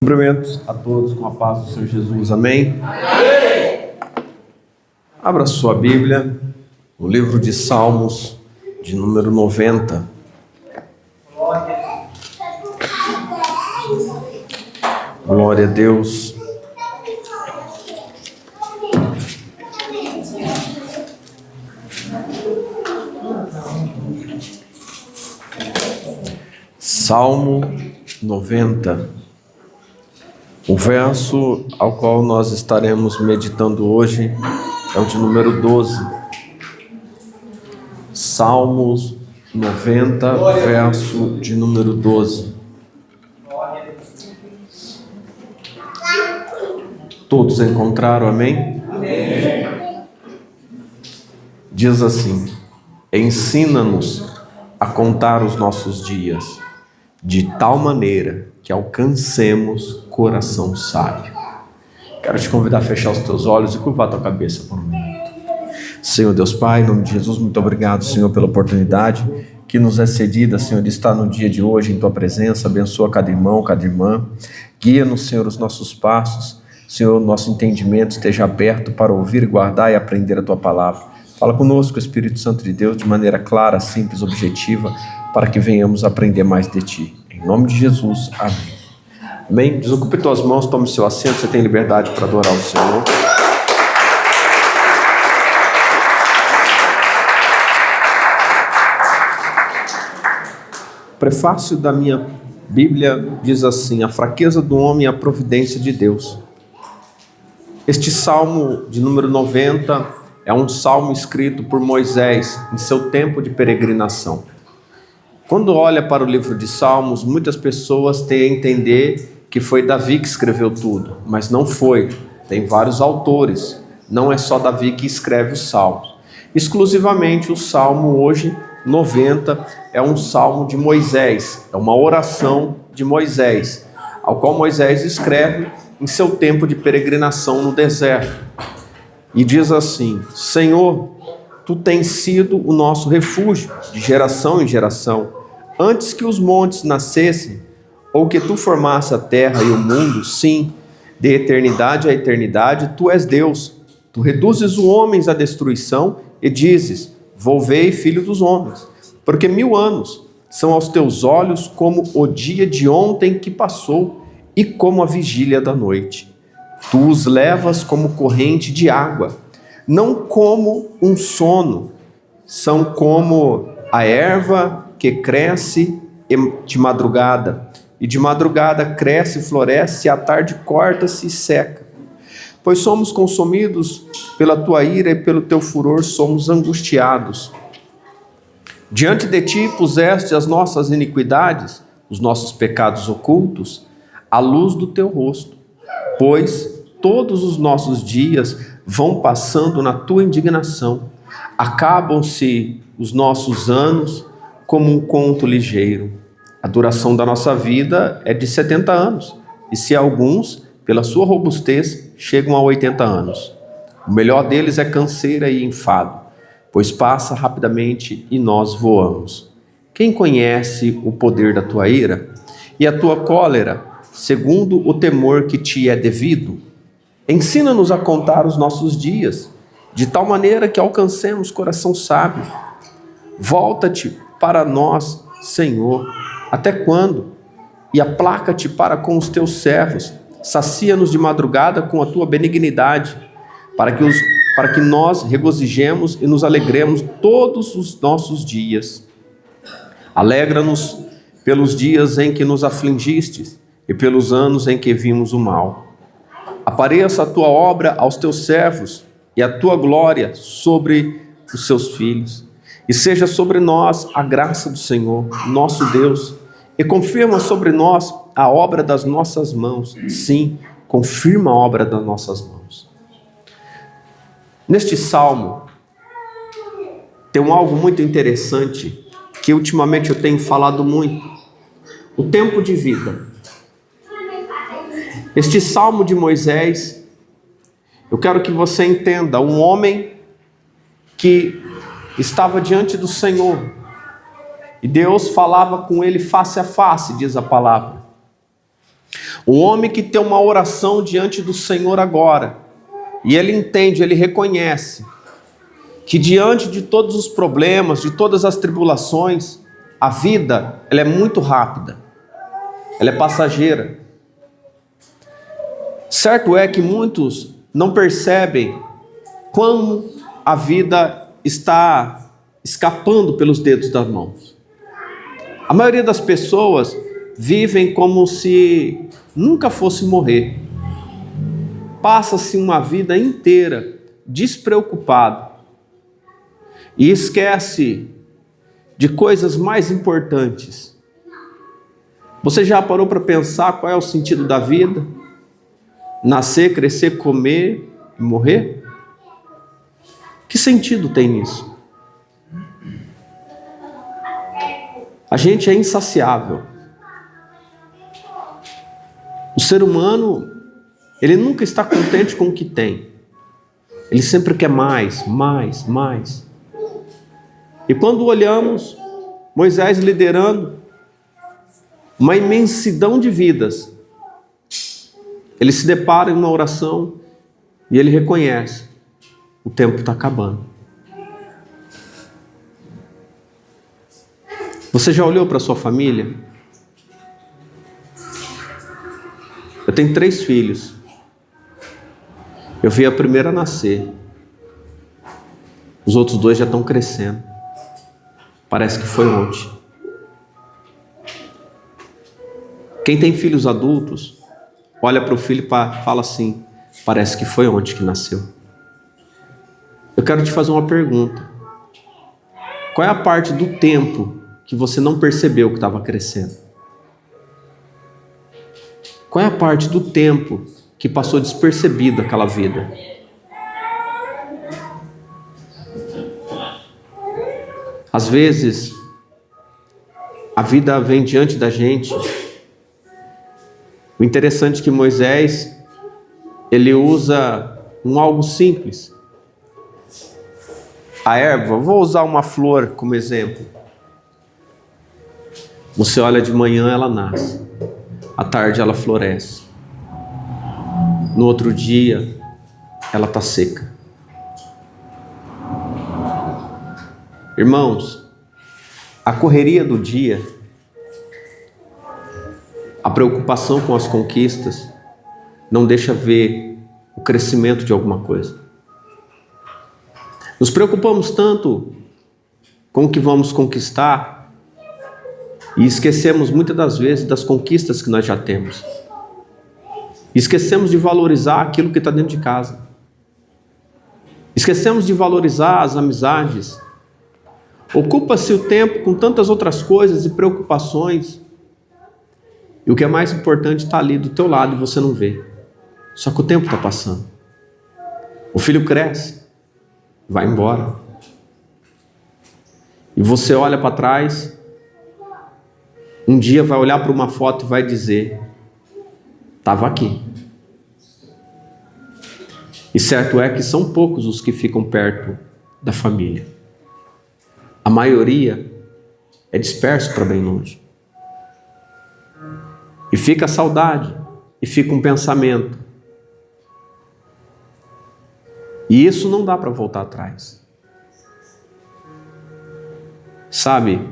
Cumprimento a todos com a paz do Senhor Jesus, amém? Amém! Abra sua Bíblia, no livro de Salmos, de número 90. Glória a Deus. Salmo 90. O verso ao qual nós estaremos meditando hoje é o de número 12. Salmos 90, verso de número 12. Todos encontraram, amém? Amém. Diz assim: ensina-nos a contar os nossos dias, de tal maneira que alcancemos coração sábio. Quero te convidar a fechar os teus olhos e curvar a tua cabeça por um minuto. Senhor Deus Pai, em nome de Jesus, muito obrigado, Senhor, pela oportunidade que nos é cedida, Senhor, de estar no dia de hoje em tua presença. Abençoa cada irmão, cada irmã. Guia-nos, Senhor, os nossos passos. Senhor, nosso entendimento esteja aberto para ouvir, guardar e aprender a tua palavra. Fala conosco, Espírito Santo de Deus, de maneira clara, simples, objetiva, para que venhamos aprender mais de ti. Em nome de Jesus, amém. Amém? Desocupe tuas mãos, tome seu assento, você tem liberdade para adorar o Senhor. O prefácio da minha Bíblia diz assim: a fraqueza do homem é a providência de Deus. Este salmo de número 90 é um salmo escrito por Moisés em seu tempo de peregrinação. Quando olha para o livro de Salmos, muitas pessoas têm a entender que foi Davi que escreveu tudo, mas não foi. Tem vários autores, não é só Davi que escreve os salmos. Exclusivamente o salmo hoje, 90, é um salmo de Moisés, é uma oração de Moisés, ao qual Moisés escreve em seu tempo de peregrinação no deserto. E diz assim: Senhor, tu tens sido o nosso refúgio de geração em geração. Antes que os montes nascessem, ou que tu formasse a terra e o mundo, sim, de eternidade a eternidade, tu és Deus. Tu reduzes os homens à destruição e dizes: volvei, filho dos homens. Porque 1000 anos são aos teus olhos como o dia de ontem que passou e como a vigília da noite. Tu os levas como corrente de água, não como um sono, são como a erva que cresce de madrugada, e de madrugada cresce e floresce, e à tarde corta-se e seca. Pois somos consumidos pela tua ira e pelo teu furor somos angustiados. Diante de ti puseste as nossas iniquidades, os nossos pecados ocultos, à luz do teu rosto, pois todos os nossos dias vão passando na tua indignação. Acabam-se os nossos anos como um conto ligeiro. A duração da nossa vida é de 70 anos, e se alguns, pela sua robustez, chegam a 80 anos. O melhor deles é canseira e enfado, pois passa rapidamente e nós voamos. Quem conhece o poder da tua ira e a tua cólera, segundo o temor que te é devido? Ensina-nos a contar os nossos dias, de tal maneira que alcancemos coração sábio. Volta-te para nós, Senhor, até quando? E aplaca-te para com os teus servos, sacia-nos de madrugada com a tua benignidade, para que nós regozijemos e nos alegremos todos os nossos dias. Alegra-nos pelos dias em que nos afligistes e pelos anos em que vimos o mal. Apareça a tua obra aos teus servos e a tua glória sobre os seus filhos. E seja sobre nós a graça do Senhor, nosso Deus, e confirma sobre nós a obra das nossas mãos. Sim, confirma a obra das nossas mãos. Neste salmo, tem algo muito interessante, que ultimamente eu tenho falado muito. O tempo de vida. Este salmo de Moisés, eu quero que você entenda, um homem que estava diante do Senhor, e Deus falava com ele face a face, diz a palavra. O homem que tem uma oração diante do Senhor agora, e ele entende, ele reconhece que diante de todos os problemas, de todas as tribulações, a vida, ela é muito rápida, ela é passageira. Certo é que muitos não percebem como a vida está escapando pelos dedos das mãos. A maioria das pessoas vivem como se nunca fosse morrer. Passa-se uma vida inteira despreocupado e esquece de coisas mais importantes. Você já parou para pensar qual é o sentido da vida? Nascer, crescer, comer e morrer? Que sentido tem nisso? A gente é insaciável. O ser humano, ele nunca está contente com o que tem. Ele sempre quer mais, mais, mais. E quando olhamos Moisés liderando uma imensidão de vidas, ele se depara em uma oração e ele reconhece: o tempo está acabando. Você já olhou para sua família? Eu tenho 3 filhos. Eu vi a primeira nascer. Os outros 2 já estão crescendo. Parece que foi ontem. Quem tem filhos adultos, olha para o filho e fala assim: parece que foi ontem que nasceu. Eu quero te fazer uma pergunta. Qual é a parte do tempo que você não percebeu que estava crescendo? Qual é a parte do tempo que passou despercebido aquela vida? Às vezes, a vida vem diante da gente. O interessante é que Moisés, ele usa algo simples. A erva, vou usar uma flor como exemplo. Você olha de manhã, ela nasce. À tarde ela floresce. No outro dia, ela está seca. Irmãos, a correria do dia, a preocupação com as conquistas, não deixa ver o crescimento de alguma coisa. Nos preocupamos tanto com o que vamos conquistar e esquecemos muitas das vezes das conquistas que nós já temos. Esquecemos de valorizar aquilo que está dentro de casa. Esquecemos de valorizar as amizades. Ocupa-se o tempo com tantas outras coisas e preocupações. E o que é mais importante está ali do teu lado e você não vê. Só que o tempo está passando. O filho cresce, vai embora. E você olha para trás, um dia vai olhar para uma foto e vai dizer: estava aqui. E certo é que são poucos os que ficam perto da família. A maioria é disperso para bem longe. E fica a saudade, e fica um pensamento. E isso não dá para voltar atrás. Sabe,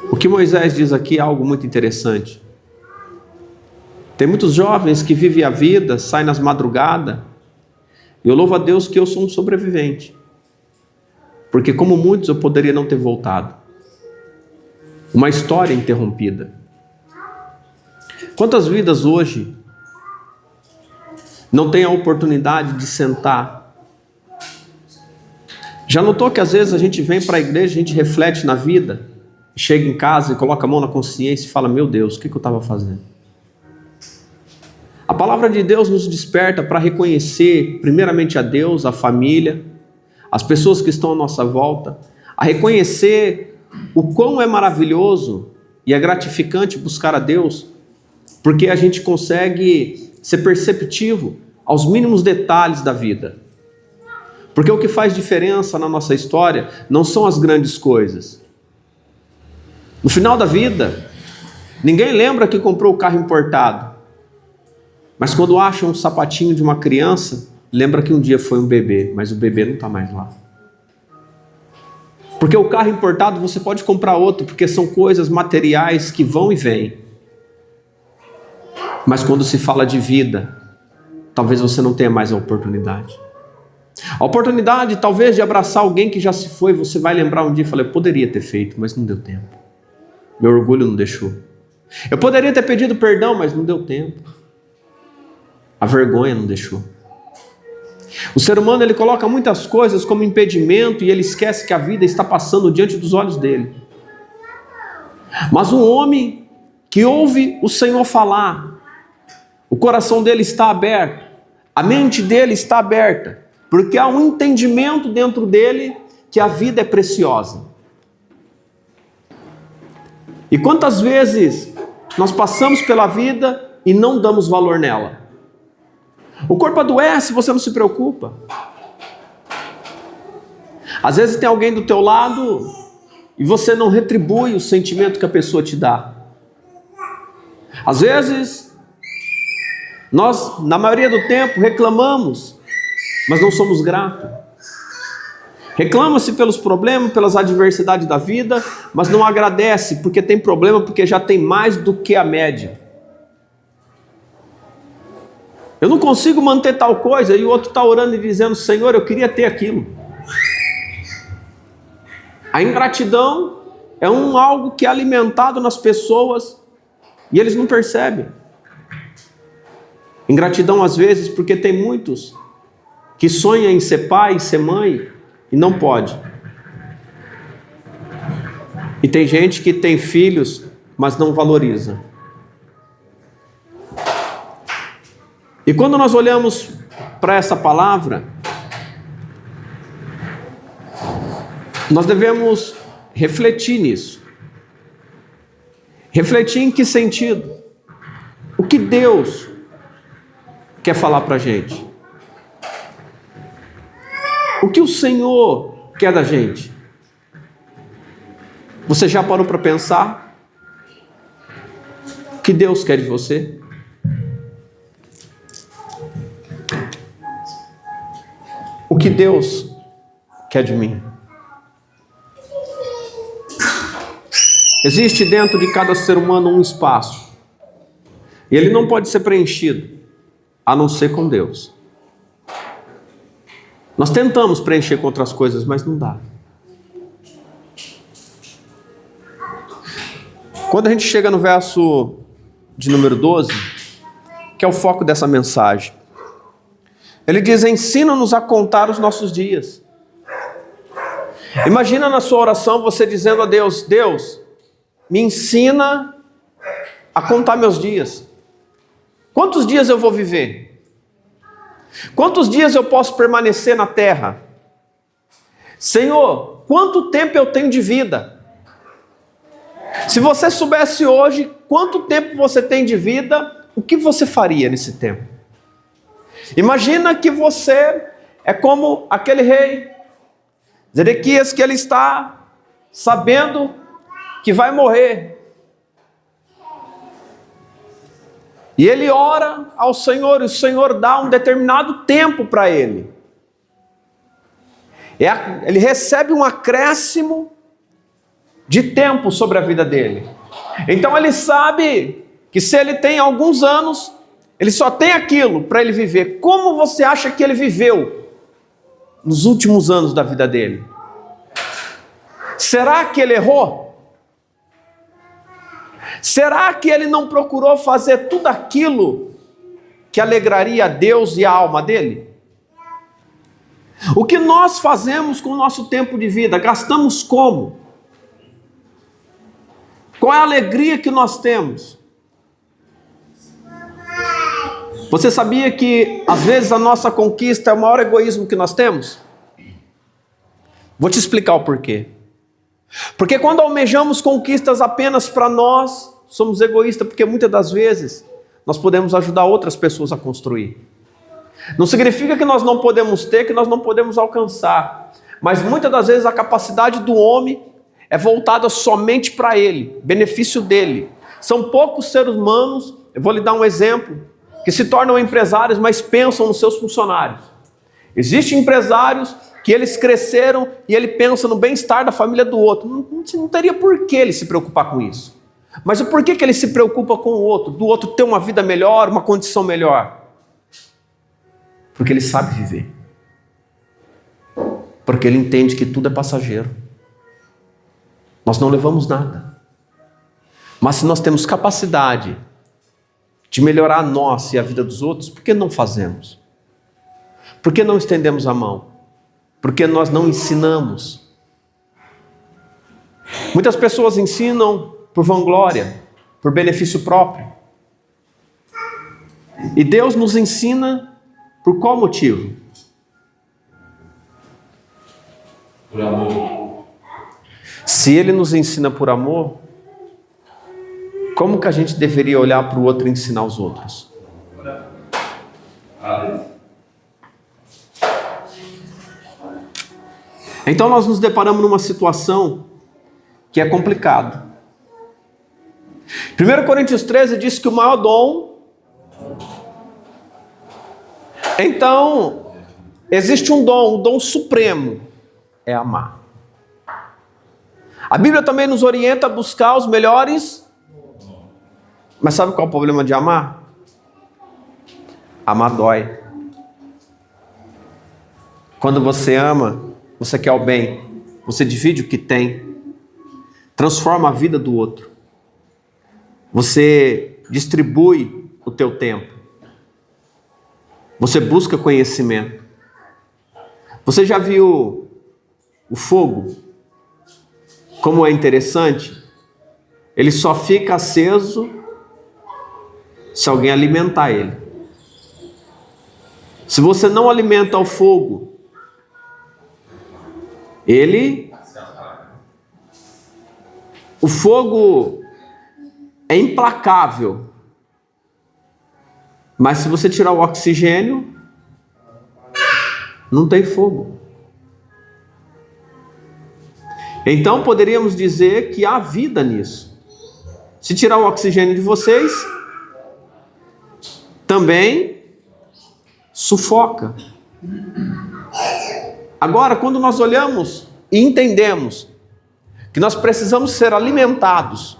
o que Moisés diz aqui é algo muito interessante. Tem muitos jovens que vivem a vida, saem nas madrugadas, e eu louvo a Deus que eu sou um sobrevivente. Porque como muitos eu poderia não ter voltado. Uma história interrompida. Quantas vidas hoje não têm a oportunidade de sentar? Já notou que às vezes a gente vem para a igreja, a gente reflete na vida, chega em casa e coloca a mão na consciência e fala: meu Deus, o que eu estava fazendo? A palavra de Deus nos desperta para reconhecer primeiramente a Deus, a família, as pessoas que estão à nossa volta, a reconhecer o quão é maravilhoso e é gratificante buscar a Deus, porque a gente consegue ser perceptivo aos mínimos detalhes da vida. Porque o que faz diferença na nossa história não são as grandes coisas. No final da vida, Ninguém lembra que comprou o carro importado. Mas quando acha um sapatinho de uma criança, lembra que um dia foi um bebê, mas o bebê não está mais lá. Porque o carro importado você pode comprar outro, porque são coisas materiais que vão e vêm. Mas quando se fala de vida, talvez você não tenha mais a oportunidade. A oportunidade talvez de abraçar alguém que já se foi, você vai lembrar um dia e falar, eu poderia ter feito, mas não deu tempo. Meu orgulho não deixou. Eu poderia ter pedido perdão, mas não deu tempo. A vergonha não deixou. O ser humano, ele coloca muitas coisas como impedimento e ele esquece que a vida está passando diante dos olhos dele. Mas um homem que ouve o Senhor falar, o coração dele está aberto, a mente dele está aberta, porque há um entendimento dentro dele que a vida é preciosa. E quantas vezes nós passamos pela vida e não damos valor nela? O corpo adoece, você não se preocupa. Às vezes tem alguém do teu lado e você não retribui o sentimento que a pessoa te dá. Às vezes, nós, na maioria do tempo, reclamamos, mas não somos gratos. Reclama-se pelos problemas, pelas adversidades da vida, mas não agradece porque tem problema, porque já tem mais do que a média. Eu não consigo manter tal coisa, e o outro está orando e dizendo, Senhor, eu queria ter aquilo. A ingratidão é algo que é alimentado nas pessoas e eles não percebem. Ingratidão às vezes porque tem muitos que sonham em ser pai, ser mãe e não pode. E tem gente que tem filhos, mas não valoriza. E quando nós olhamos para essa palavra, nós devemos refletir nisso. Refletir em que sentido? O que Deus quer falar para a gente? O que o Senhor quer da gente? Você já parou para pensar? O que Deus quer de você? O que Deus quer de mim? Existe dentro de cada ser humano um espaço. E ele não pode ser preenchido, a não ser com Deus. Nós tentamos preencher com outras coisas, mas não dá. Quando a gente chega no verso de número 12, que é o foco dessa mensagem, ele diz, ensina-nos a contar os nossos dias. Imagina na sua oração você dizendo a Deus, Deus, me ensina a contar meus dias. Quantos dias eu vou viver? Quantos dias eu posso permanecer na terra? Senhor, quanto tempo eu tenho de vida? Se você soubesse hoje quanto tempo você tem de vida, o que você faria nesse tempo? Imagina que você é como aquele rei, Zedequias, que ele está sabendo que vai morrer. E ele ora ao Senhor, e o Senhor dá um determinado tempo para ele. Ele recebe um acréscimo de tempo sobre a vida dele. Então ele sabe que se ele tem alguns anos, ele só tem aquilo para ele viver. Como você acha que ele viveu nos últimos anos da vida dele? Será que ele errou? Será que ele não procurou fazer tudo aquilo que alegraria a Deus e a alma dele? O que nós fazemos com o nosso tempo de vida? Gastamos como? Qual é a alegria que nós temos? Você sabia que às vezes a nossa conquista é o maior egoísmo que nós temos? Vou te explicar o porquê. Porque quando almejamos conquistas apenas para nós, somos egoístas, porque muitas das vezes nós podemos ajudar outras pessoas a construir. Não significa que nós não podemos ter, que nós não podemos alcançar. Mas muitas das vezes a capacidade do homem é voltada somente para ele, benefício dele. São poucos seres humanos, eu vou lhe dar um exemplo, que se tornam empresários, mas pensam nos seus funcionários. Existem empresários que eles cresceram e ele pensa no bem-estar da família do outro. Não teria por que ele se preocupar com isso. Mas o porquê que ele se preocupa com o outro? Do outro ter uma vida melhor, uma condição melhor? Porque ele sabe viver. Porque ele entende que tudo é passageiro. Nós não levamos nada. Mas se nós temos capacidade de melhorar a nossa e a vida dos outros, por que não fazemos? Por que não estendemos a mão? Por que nós não ensinamos? Muitas pessoas ensinam por vanglória, por benefício próprio. E Deus nos ensina por qual motivo? Por amor. Se Ele nos ensina por amor, como que a gente deveria olhar para o outro e ensinar os outros? Então nós nos deparamos numa situação que é complicada. 1 Coríntios 13 diz que o maior dom... Então, existe um dom, o dom supremo, é amar. A Bíblia também nos orienta a buscar os melhores... Mas sabe qual é o problema de amar? Amar dói. Quando você ama, você quer o bem, você divide o que tem, transforma a vida do outro, você distribui o teu tempo, você busca conhecimento. Você já viu o fogo? Como é interessante? Ele só fica aceso se alguém alimentar ele. Se você não alimenta o fogo, o fogo é implacável, mas se você tirar o oxigênio, não tem fogo. Então poderíamos dizer que há vida nisso. Se tirar o oxigênio de vocês, também sufoca. Agora, quando nós olhamos e entendemos que nós precisamos ser alimentados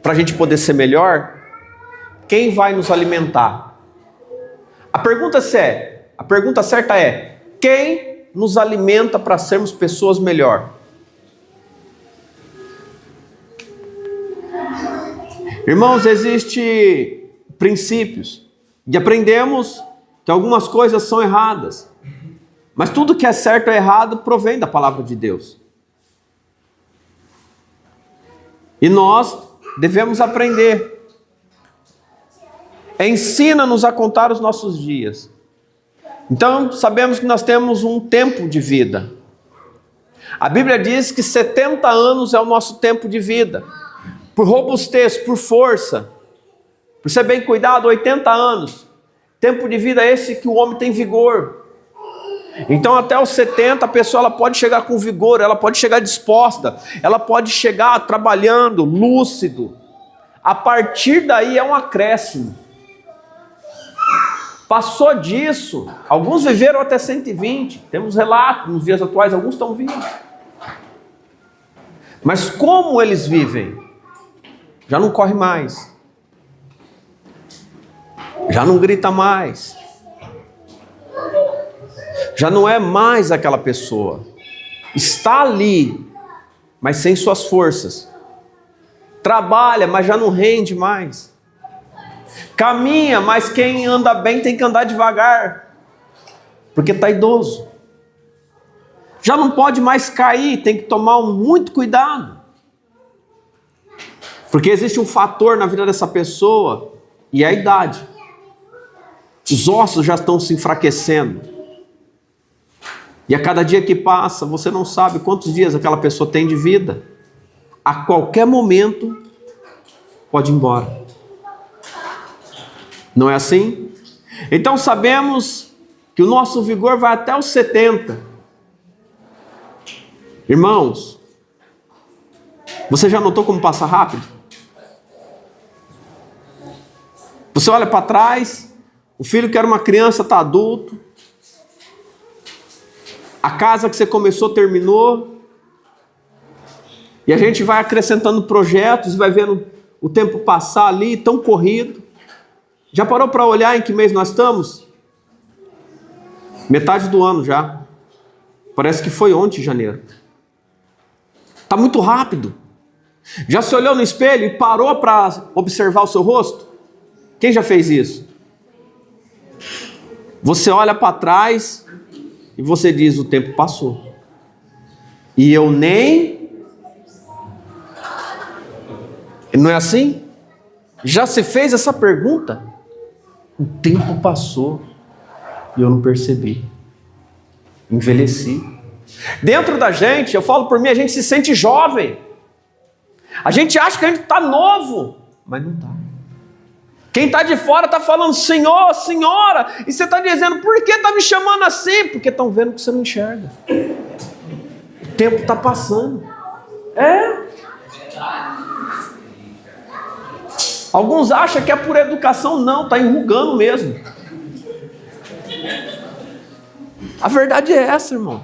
para a gente poder ser melhor, quem vai nos alimentar? A pergunta certa é: quem nos alimenta para sermos pessoas melhor? Irmãos, existem princípios e aprendemos que algumas coisas são erradas, mas tudo que é certo ou errado provém da palavra de Deus. E nós devemos aprender. Ensina-nos a contar os nossos dias. Então, sabemos que nós temos um tempo de vida. A Bíblia diz que 70 anos é o nosso tempo de vida. Por robustez, por força, por ser bem cuidado, 80 anos. Tempo de vida esse que o homem tem vigor. Então até os 70 a pessoa ela pode chegar com vigor, ela pode chegar disposta, ela pode chegar trabalhando, lúcido. A partir daí é um acréscimo. Passou disso, alguns viveram até 120, temos relatos nos dias atuais, alguns estão vivos. Mas como eles vivem? Já não corre mais, já não grita mais, já não é mais aquela pessoa, está ali, mas sem suas forças, trabalha, mas já não rende mais, caminha, mas quem anda bem tem que andar devagar, porque está idoso, já não pode mais cair, tem que tomar muito cuidado, porque existe um fator na vida dessa pessoa, e é a idade. Os ossos já estão se enfraquecendo. E a cada dia que passa, você não sabe quantos dias aquela pessoa tem de vida. A qualquer momento, pode ir embora. Não é assim? Então sabemos que o nosso vigor vai até os 70. Irmãos, você já notou como passa rápido? Você olha para trás, o filho que era uma criança está adulto, a casa que você começou terminou, e a gente vai acrescentando projetos, vai vendo o tempo passar ali, tão corrido. Já parou para olhar em que mês nós estamos? Metade do ano já. Parece que foi ontem, janeiro. Está muito rápido. Já se olhou no espelho e parou para observar o seu rosto? Quem já fez isso? Você olha para trás e você diz, o tempo passou. E eu nem... Não é assim? Já se fez essa pergunta? O tempo passou e eu não percebi. Envelheci. Dentro da gente, eu falo por mim, a gente se sente jovem. A gente acha que a gente está novo, mas não está. Quem está de fora está falando, Senhor, Senhora, e você está dizendo, por que está me chamando assim? Porque estão vendo que você não enxerga. O tempo está passando. Alguns acham que é por educação, não, está enrugando mesmo. A verdade é essa, irmão.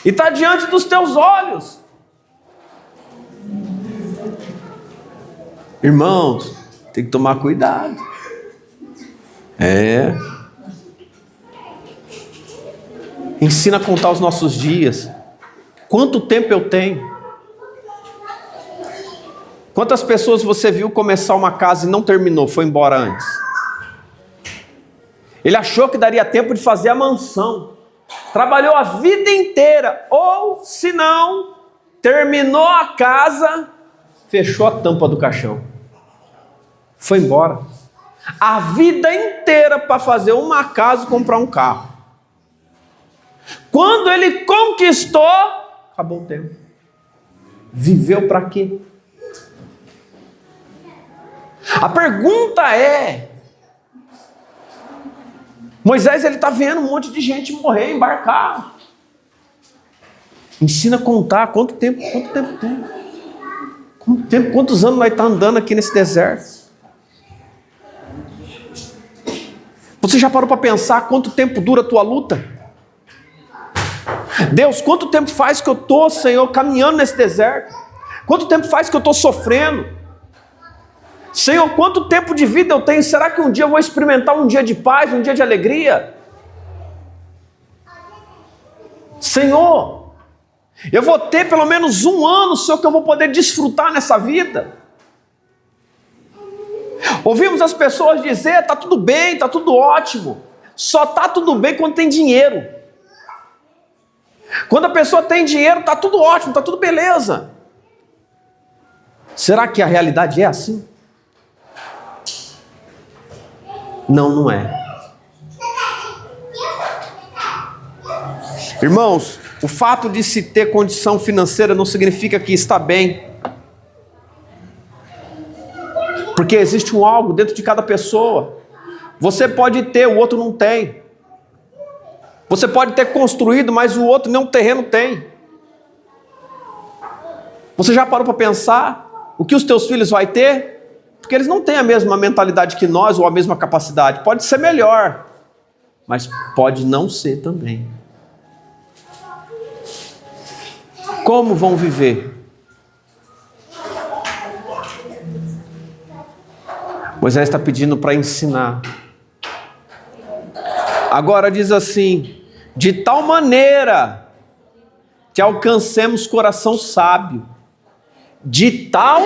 E está diante dos teus olhos. Irmãos, tem que tomar cuidado. Ensina a contar os nossos dias. Quanto tempo eu tenho? Quantas pessoas você viu começar uma casa e não terminou, foi embora antes? Ele achou que daria tempo de fazer a mansão. Trabalhou a vida inteira. Ou, se não, terminou a casa, fechou a tampa do caixão. Foi embora. A vida inteira para fazer uma casa e comprar um carro. Quando ele conquistou, acabou o tempo. Viveu para quê? A pergunta é, Moisés ele está vendo um monte de gente morrer, embarcar. Ensina a contar quanto tempo tem. Quantos anos nós estamos andando aqui nesse deserto? Você já parou para pensar quanto tempo dura a tua luta? Deus, quanto tempo faz que eu estou, Senhor, caminhando nesse deserto? Quanto tempo faz que eu estou sofrendo? Senhor, quanto tempo de vida eu tenho? Será que um dia eu vou experimentar um dia de paz, um dia de alegria? Senhor, eu vou ter pelo menos um ano, Senhor, que eu vou poder desfrutar nessa vida. Ouvimos as pessoas dizer, está tudo bem, está tudo ótimo. Só está tudo bem quando tem dinheiro. Quando a pessoa tem dinheiro, está tudo ótimo, está tudo beleza. Será que a realidade é assim? Não, não é. Irmãos, o fato de se ter condição financeira não significa que está bem. Porque existe um algo dentro de cada pessoa. Você pode ter, o outro não tem. Você pode ter construído, mas o outro nem um terreno tem. Você já parou para pensar o que os teus filhos vão ter? Porque eles não têm a mesma mentalidade que nós ou a mesma capacidade. Pode ser melhor, mas pode não ser também. Como vão viver? Moisés está pedindo para ensinar. Agora diz assim, de tal maneira que alcancemos coração sábio. De tal...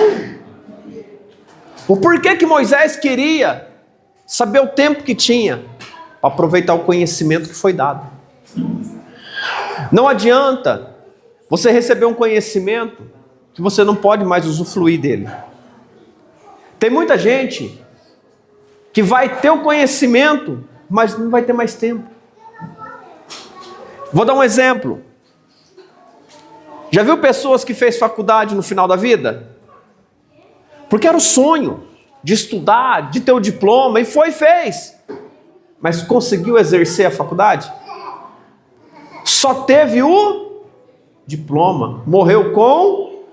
O porquê que Moisés queria saber o tempo que tinha para aproveitar o conhecimento que foi dado. Não adianta você receber um conhecimento que você não pode mais usufruir dele. Tem muita gente que vai ter o conhecimento, mas não vai ter mais tempo. Vou dar um exemplo. Já viu pessoas que fez faculdade no final da vida? Porque era o sonho de estudar, de ter o diploma, e fez. Mas conseguiu exercer a faculdade? Só teve o diploma. Morreu com...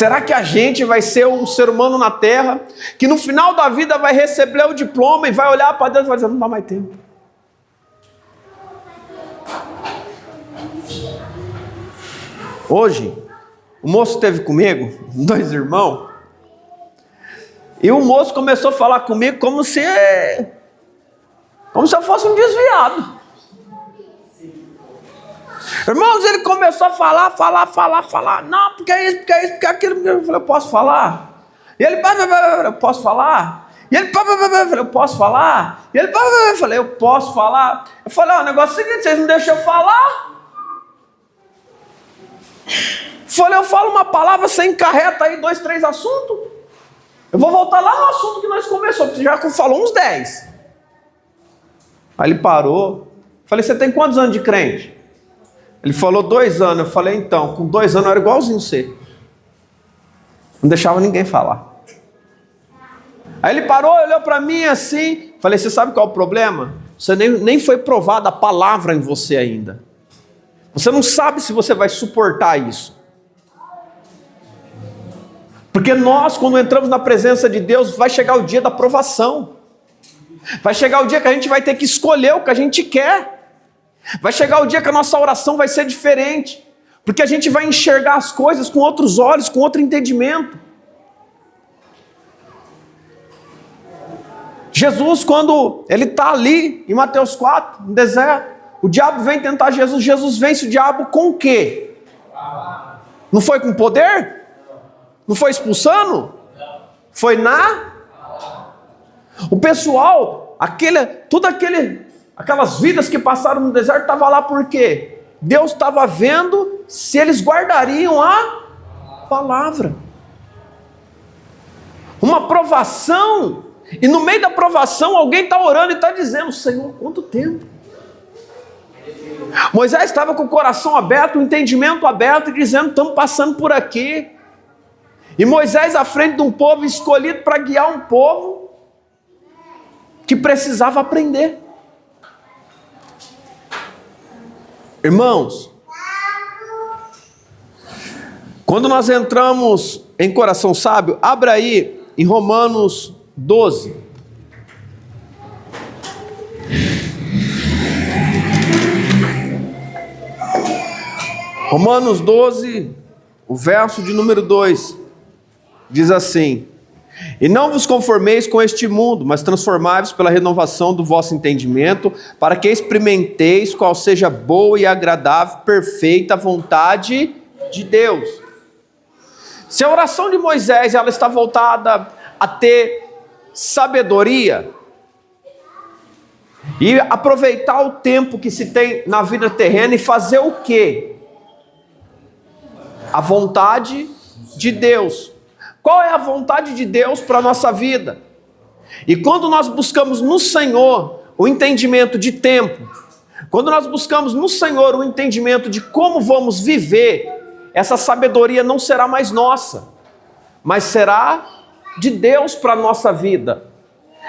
Será que a gente vai ser um ser humano na terra que no final da vida vai receber o diploma e vai olhar para Deus e vai dizer, não dá mais tempo. Hoje, o moço esteve comigo, 2 irmãos, e o moço começou a falar comigo como se eu fosse um desviado. Irmãos, ele começou a falar. Não, porque é isso, porque é aquilo. Eu falei, eu posso falar? E ele, eu posso falar? E ele, eu falei, eu posso falar? E ele, eu falei, eu posso falar? Eu falei, o negócio é o seguinte, vocês não deixam eu falar? Eu falei, eu falo uma palavra, você encarreta aí 2, 3 assuntos. Eu vou voltar lá no assunto que nós começamos, porque já falou uns 10. Aí ele parou. Falei, você tem quantos anos de crente? Ele falou 2 anos. Eu falei, então, com 2 anos eu era igualzinho você. Não deixava ninguém falar. Aí ele parou, olhou para mim assim. Falei, você sabe qual é o problema? Você nem foi provada a palavra em você ainda. Você não sabe se você vai suportar isso. Porque nós, quando entramos na presença de Deus, vai chegar o dia da provação. Vai chegar o dia que a gente vai ter que escolher o que a gente quer. Vai chegar o dia que a nossa oração vai ser diferente. Porque a gente vai enxergar as coisas com outros olhos, com outro entendimento. Jesus, quando ele está ali em Mateus 4, no deserto, o diabo vem tentar Jesus. Jesus vence o diabo com o quê? Não foi com poder? Não foi expulsando? Foi o pessoal, aquelas vidas que passaram no deserto, estavam lá por quê? Deus estava vendo se eles guardariam a palavra. Uma provação, e no meio da provação alguém está orando e está dizendo, Senhor, quanto tempo? Moisés estava com o coração aberto, o entendimento aberto, dizendo, estamos passando por aqui. E Moisés à frente de um povo escolhido para guiar um povo que precisava aprender. Irmãos, quando nós entramos em coração sábio, abra aí em Romanos 12. Romanos 12, o verso de número 2, diz assim: e não vos conformeis com este mundo, mas transformai-vos pela renovação do vosso entendimento, para que experimenteis qual seja boa e agradável, perfeita vontade de Deus. Se a oração de Moisés ela está voltada a ter sabedoria e aproveitar o tempo que se tem na vida terrena e fazer o quê? A vontade de Deus. Qual é a vontade de Deus para a nossa vida? E quando nós buscamos no Senhor o entendimento de tempo, quando nós buscamos no Senhor o entendimento de como vamos viver, essa sabedoria não será mais nossa, mas será de Deus para a nossa vida.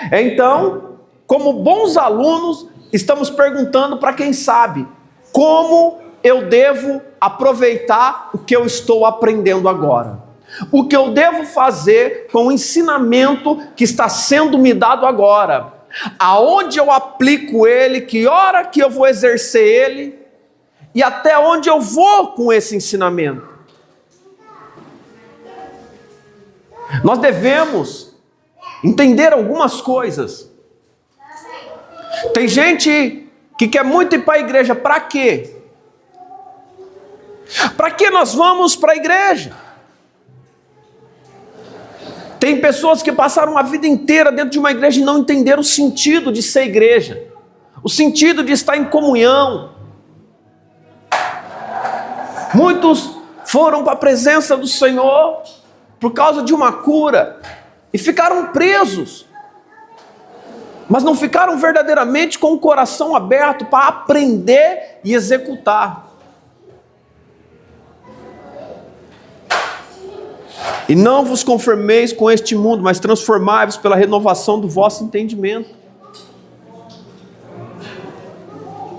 Então, como bons alunos, estamos perguntando para quem sabe, como eu devo aproveitar o que eu estou aprendendo agora? O que eu devo fazer com o ensinamento que está sendo me dado agora? Aonde eu aplico ele? Que hora que eu vou exercer ele? E até onde eu vou com esse ensinamento? Nós devemos entender algumas coisas. Tem gente que quer muito ir para a igreja. Para quê? Para que nós vamos para a igreja? Tem pessoas que passaram a vida inteira dentro de uma igreja e não entenderam o sentido de ser igreja, o sentido de estar em comunhão. Muitos foram para a presença do Senhor por causa de uma cura e ficaram presos, mas não ficaram verdadeiramente com o coração aberto para aprender e executar. E não vos conformeis com este mundo, mas transformai-vos pela renovação do vosso entendimento.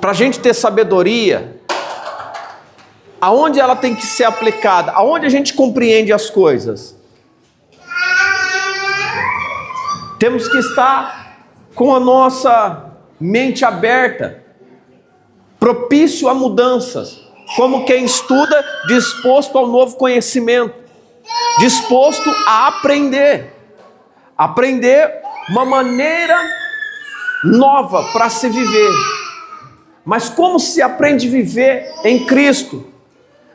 Para a gente ter sabedoria, Aonde ela tem que ser aplicada? Aonde a gente compreende as coisas? Temos que estar com a nossa mente aberta, propício a mudanças, como quem estuda, disposto ao novo conhecimento, disposto a aprender uma maneira nova para se viver. Mas como se aprende a viver em Cristo?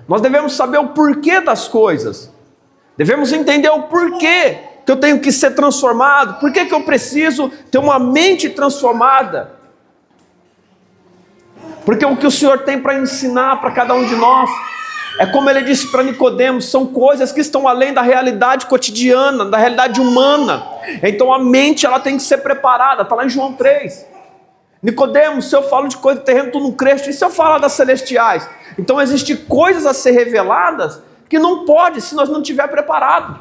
Nós devemos saber o porquê das coisas, devemos entender o porquê que eu tenho que ser transformado, por que eu preciso ter uma mente transformada, porque o que o Senhor tem para ensinar para cada um de nós, é como Ele disse para Nicodemos, são coisas que estão além da realidade cotidiana, da realidade humana. Então a mente ela tem que ser preparada, está lá em João 3. Nicodemos, se eu falo de coisa terrena, tu não creste, e se eu falar das celestiais? Então existem coisas a ser reveladas que não pode se nós não estiver preparado.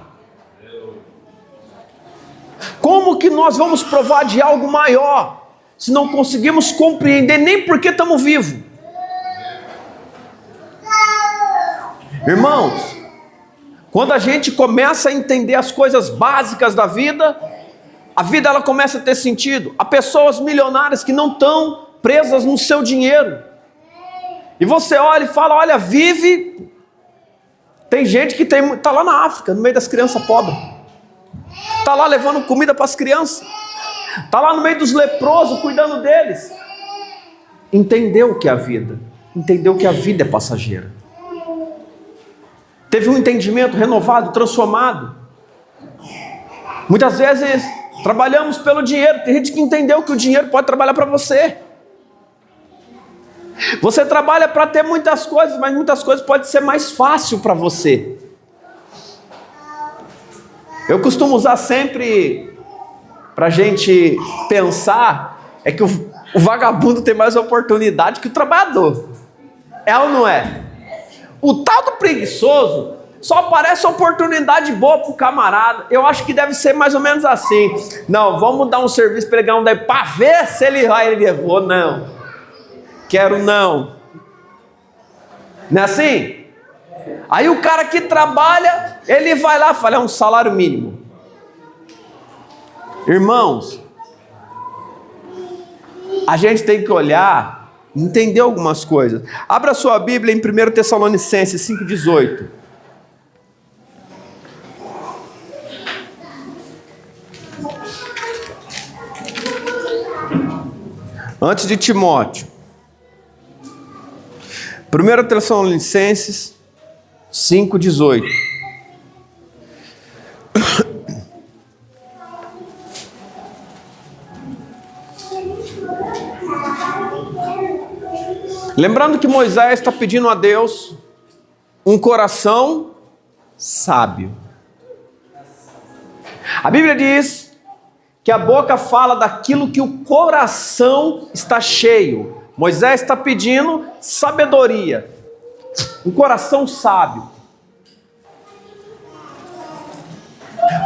Como que nós vamos provar de algo maior se não conseguimos compreender nem por que estamos vivos? Irmãos, quando a gente começa a entender as coisas básicas da vida, a vida ela começa a ter sentido. Há pessoas milionárias que não estão presas no seu dinheiro. E você olha e fala, olha, vive. Tem gente que está lá na África, no meio das crianças pobres. Está lá levando comida para as crianças. Está lá no meio dos leprosos, cuidando deles. Entendeu que é a vida. Entendeu que a vida é passageira. Teve um entendimento renovado, transformado. Muitas vezes trabalhamos pelo dinheiro. Tem gente que entendeu que o dinheiro pode trabalhar para você. Você trabalha para ter muitas coisas, mas muitas coisas podem ser mais fácil para você. Eu costumo usar sempre, para a gente pensar, é que o vagabundo tem mais oportunidade que o trabalhador. É ou não é? O tal do preguiçoso só aparece oportunidade boa para o camarada. Eu acho que deve ser mais ou menos assim. Não, vamos dar um serviço para ele ganhar um daí, para ver se ele vai. Ele levou, não. Quero não. Não é assim? Aí o cara que trabalha, ele vai lá e fala, é um salário mínimo. Irmãos, a gente tem que olhar, entender algumas coisas. Abra sua Bíblia em 1 Tessalonicenses 5,18. Antes de Timóteo. 1 Tessalonicenses 5,18. Lembrando que Moisés está pedindo a Deus um coração sábio. A Bíblia diz que a boca fala daquilo que o coração está cheio. Moisés está pedindo sabedoria, um coração sábio.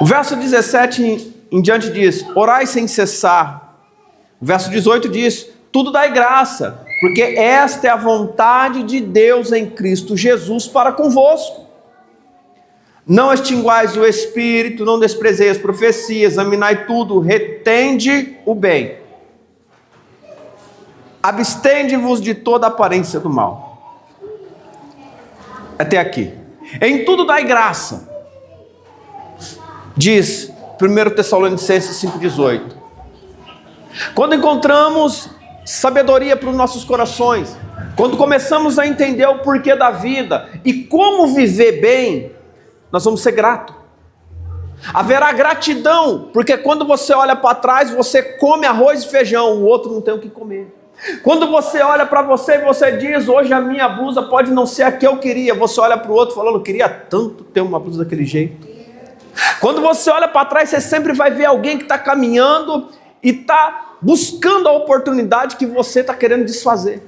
O verso 17 em diante diz, orai sem cessar. O verso 18 diz, tudo dai graça, porque esta é a vontade de Deus em Cristo Jesus para convosco. Não extinguais o Espírito, não desprezeis as profecias, examinai tudo, retende o bem. Abstende-vos de toda aparência do mal. Até aqui. Em tudo dai graça. Diz 1 Tessalonicenses 5,18. Quando encontramos sabedoria para os nossos corações, quando começamos a entender o porquê da vida e como viver bem, nós vamos ser gratos. Haverá gratidão, porque quando você olha para trás, você come arroz e feijão, o outro não tem o que comer. Quando você olha para você e você diz, hoje a minha blusa pode não ser a que eu queria, você olha para o outro falando, eu queria tanto ter uma blusa daquele jeito. Quando você olha para trás, você sempre vai ver alguém que está caminhando e está buscando a oportunidade que você está querendo desfazer.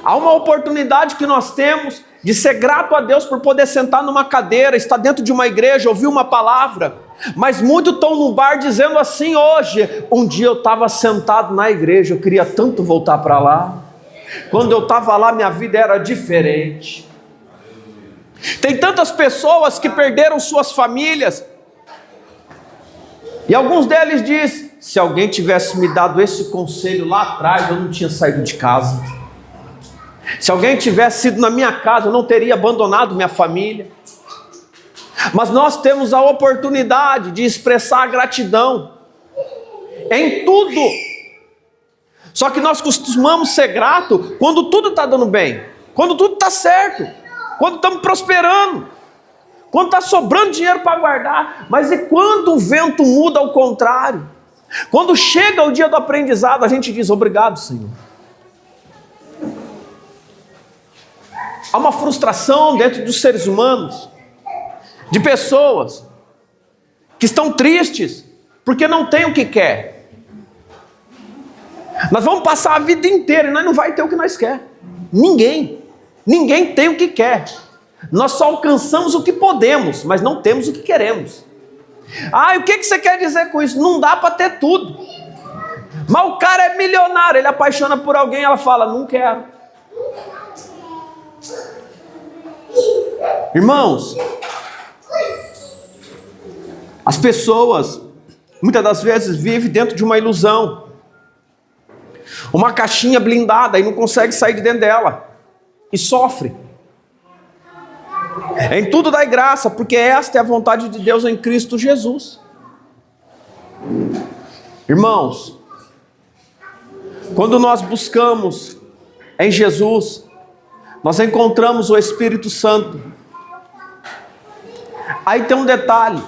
Há uma oportunidade que nós temos de ser grato a Deus por poder sentar numa cadeira, estar dentro de uma igreja, ouvir uma palavra. Mas muitos estão no bar dizendo assim hoje, um dia eu estava sentado na igreja, eu queria tanto voltar para lá. Quando eu estava lá, minha vida era diferente. Tem tantas pessoas que perderam suas famílias. E alguns deles dizem: se alguém tivesse me dado esse conselho lá atrás, eu não tinha saído de casa. Se alguém tivesse ido na minha casa, eu não teria abandonado minha família. Mas nós temos a oportunidade de expressar a gratidão em tudo. Só que nós costumamos ser gratos quando tudo está dando bem, quando tudo está certo, quando estamos prosperando, quando está sobrando dinheiro para guardar. Mas e quando o vento muda ao contrário? Quando chega o dia do aprendizado, a gente diz: obrigado, Senhor. Há uma frustração dentro dos seres humanos, de pessoas que estão tristes porque não têm o que quer. Nós vamos passar a vida inteira e nós não vamos ter o que nós quer. Ninguém tem o que quer. Nós só alcançamos o que podemos, mas não temos o que queremos. Ah, e o que você quer dizer com isso? Não dá para ter tudo. Mas o cara é milionário, ele apaixona por alguém, ela fala: não quero. Irmãos, as pessoas muitas das vezes vivem dentro de uma ilusão, uma caixinha blindada, e não consegue sair de dentro dela, e sofre. Em tudo dai graça, porque esta é a vontade de Deus em Cristo Jesus. Irmãos, quando nós buscamos em Jesus, nós encontramos o Espírito Santo. Aí tem um detalhe: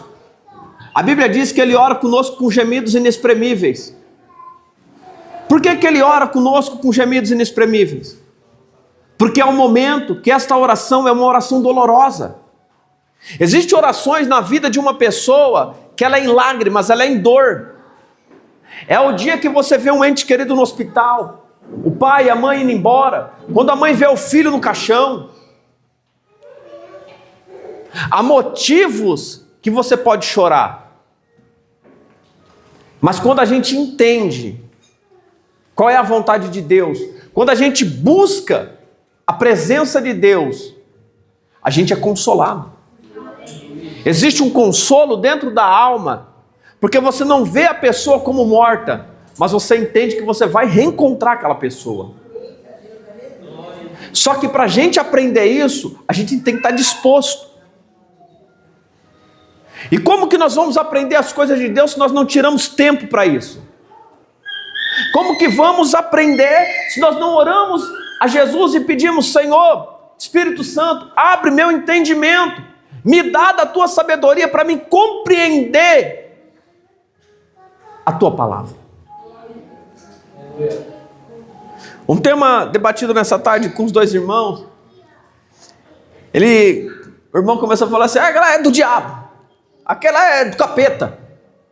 a Bíblia diz que Ele ora conosco com gemidos inexprimíveis. Por que Ele ora conosco com gemidos inexprimíveis? Porque é um momento que esta oração é uma oração dolorosa. Existem orações na vida de uma pessoa que ela é em lágrimas, ela é em dor. É o dia que você vê um ente querido no hospital, o pai e a mãe indo embora, quando a mãe vê o filho no caixão. Há motivos que você pode chorar, mas quando a gente entende qual é a vontade de Deus, quando a gente busca a presença de Deus, a gente é consolado. Existe um consolo dentro da alma, porque você não vê a pessoa como morta, mas você entende que você vai reencontrar aquela pessoa. Só que para a gente aprender isso, a gente tem que estar disposto. E como que nós vamos aprender as coisas de Deus se nós não tiramos tempo para isso? Como que vamos aprender se nós não oramos a Jesus e pedimos: Senhor, Espírito Santo, abre meu entendimento, me dá da tua sabedoria para me compreender a tua palavra. Um tema debatido nessa tarde com os dois irmãos, o irmão começou a falar assim: aquela é do diabo, aquela é do capeta,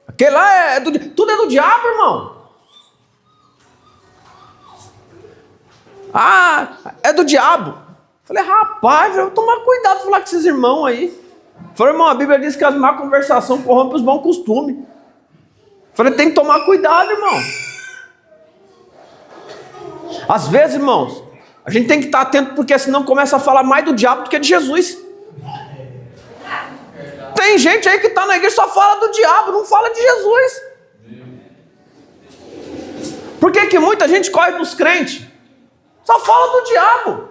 aquela é do diabo. Tudo é do diabo, irmão. Ah, é do diabo. Falei: rapaz, eu vou tomar cuidado de falar com esses irmãos aí. Falei: irmão, a Bíblia diz que as má conversação corrompe os bons costumes. Falei: tem que tomar cuidado, irmão. Às vezes, irmãos, a gente tem que estar atento, porque senão começa a falar mais do diabo do que de Jesus. Tem gente aí que está na igreja e só fala do diabo, não fala de Jesus. Por que que muita gente corre dos crentes? Só fala do diabo.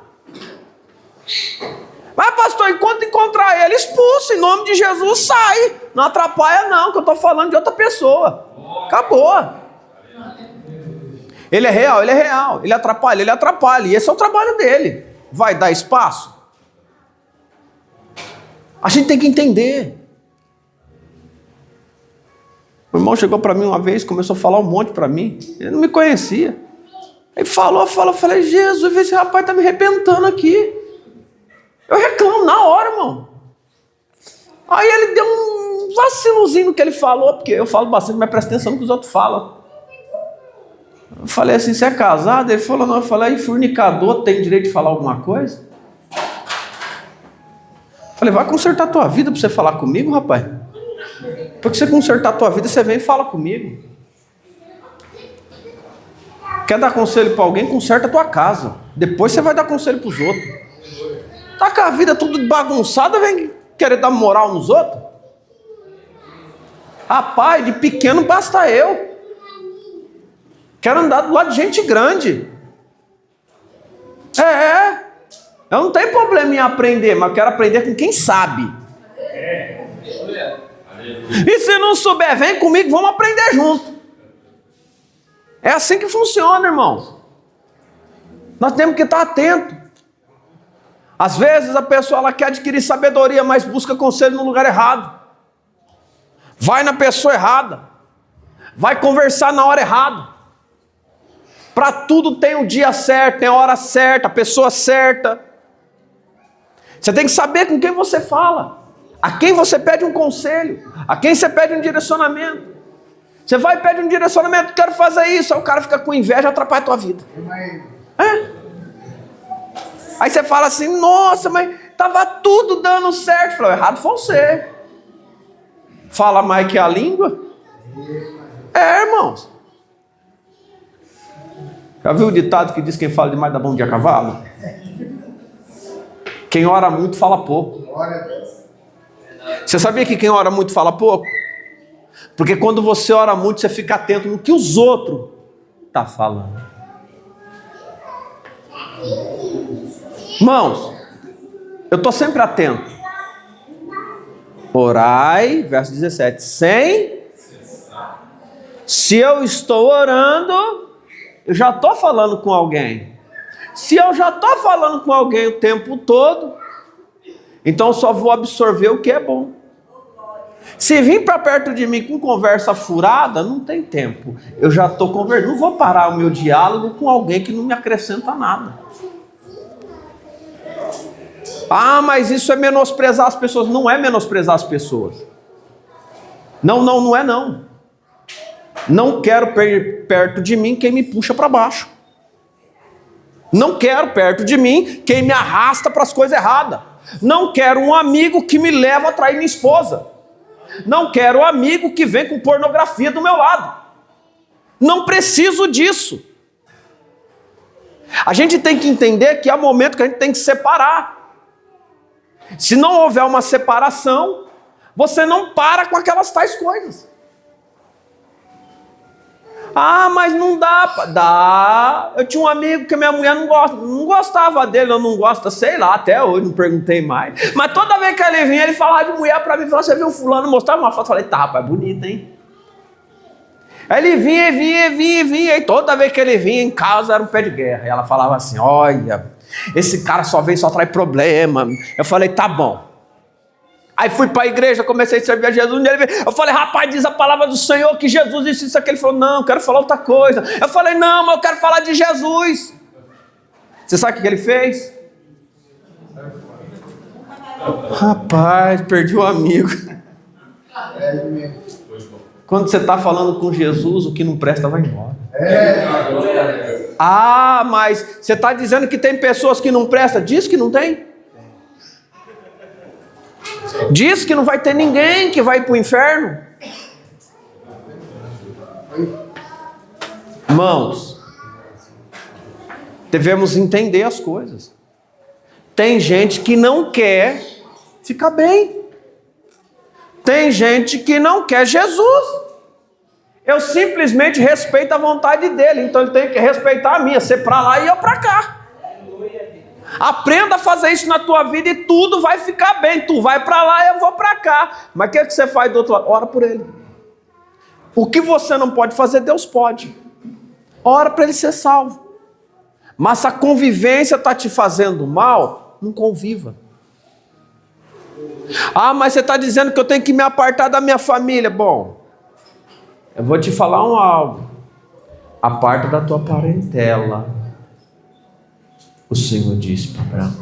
Mas pastor, enquanto encontrar ele, expulsa, em nome de Jesus, sai. Não atrapalha não, que eu estou falando de outra pessoa. Acabou. Ele é real, ele é real. Ele atrapalha. E esse é o trabalho dele. Vai dar espaço? A gente tem que entender. O irmão chegou para mim uma vez, começou a falar um monte para mim. Ele não me conhecia. Ele falou, eu falei: Jesus, esse rapaz está me arrebentando aqui. Eu reclamo na hora, irmão. Aí ele deu um vacilozinho no que ele falou, porque eu falo bastante, mas presta atenção no que os outros falam. Eu falei assim: você é casado? Ele falou: não. Eu falei: fornicador tem direito de falar alguma coisa? Eu falei: vai consertar a tua vida para você falar comigo, rapaz. Porque você consertar a tua vida, você vem e fala comigo. Quer dar conselho para alguém? Conserta a tua casa. Depois você vai dar conselho para os outros. Tá com a vida tudo bagunçada, vem querer dar moral nos outros? Rapaz, de pequeno basta eu. Quero andar do lado de gente grande. Eu não tenho problema em aprender, mas eu quero aprender com quem sabe. E se não souber, vem comigo, vamos aprender junto. É assim que funciona, irmãos. Nós temos que estar atentos. Às vezes a pessoa ela quer adquirir sabedoria, mas busca conselho no lugar errado. Vai na pessoa errada. Vai conversar na hora errada. Para tudo tem o dia certo, tem a hora certa, a pessoa certa. Você tem que saber com quem você fala. A quem você pede um conselho. A quem você pede um direcionamento. Você vai e pede um direcionamento, quero fazer isso. Aí o cara fica com inveja e atrapalha a tua vida. Aí você fala assim, nossa, mas estava tudo dando certo. Falou, errado foi você. Fala mais que a língua? Irmãos. Já viu o ditado que diz quem fala demais dá bom dia a cavalo? Quem ora muito fala pouco. Você sabia que quem ora muito fala pouco? Porque quando você ora muito, você fica atento no que os outros estão falando. Irmãos, eu estou sempre atento. Orai, verso 17, se eu estou orando, eu já estou falando com alguém. Se eu já estou falando com alguém o tempo todo, então eu só vou absorver o que é bom. Se vir para perto de mim com conversa furada, não tem tempo. Eu já estou conversando, não vou parar o meu diálogo com alguém que não me acrescenta nada. Ah, mas isso é menosprezar as pessoas. Não é menosprezar as pessoas. Não é não. Não quero perto de mim quem me puxa para baixo. Não quero perto de mim quem me arrasta para as coisas erradas. Não quero um amigo que me leva a trair minha esposa. Não quero um amigo que vem com pornografia do meu lado. Não preciso disso. A gente tem que entender que há momento que a gente tem que separar. Se não houver uma separação, você não para com aquelas tais coisas. Ah, mas não dá. Dá. Eu tinha um amigo que minha mulher não gostava dele, eu não gosto, sei lá, até hoje, não perguntei mais. Mas toda vez que ele vinha, ele falava de mulher pra mim, falava, você viu fulano, mostrava uma foto, eu falei, tá, rapaz, bonito, hein? Aí ele vinha, e toda vez que ele vinha em casa era um pé de guerra. E ela falava assim, olha, esse cara só vem, só traz problema. Eu falei, tá bom. Aí fui para a igreja, comecei a servir a Jesus. Eu falei, rapaz, diz a palavra do Senhor que Jesus disse isso aqui. Ele falou, não, eu quero falar outra coisa. Eu falei, não, mas eu quero falar de Jesus. Você sabe o que ele fez? Rapaz, perdi o amigo. Quando você está falando com Jesus, o que não presta vai embora. Ah, mas você está dizendo que tem pessoas que não prestam? Diz que não tem. Diz que não vai ter ninguém que vai para o inferno. Irmãos, devemos entender as coisas. Tem gente que não quer ficar bem. Tem gente que não quer Jesus. Eu simplesmente respeito a vontade dele, então ele tem que respeitar a minha, ser para lá e eu para cá. Aprenda a fazer isso na tua vida e tudo vai ficar bem. Tu vai para lá e eu vou para cá. Mas o que você faz do outro lado? Ora por ele. O que você não pode fazer, Deus pode. Ora para ele ser salvo. Mas se a convivência está te fazendo mal, não conviva. Ah, mas você está dizendo que eu tenho que me apartar da minha família. Bom, eu vou te falar algo. Aparta da tua parentela. O Senhor disse para Abraão.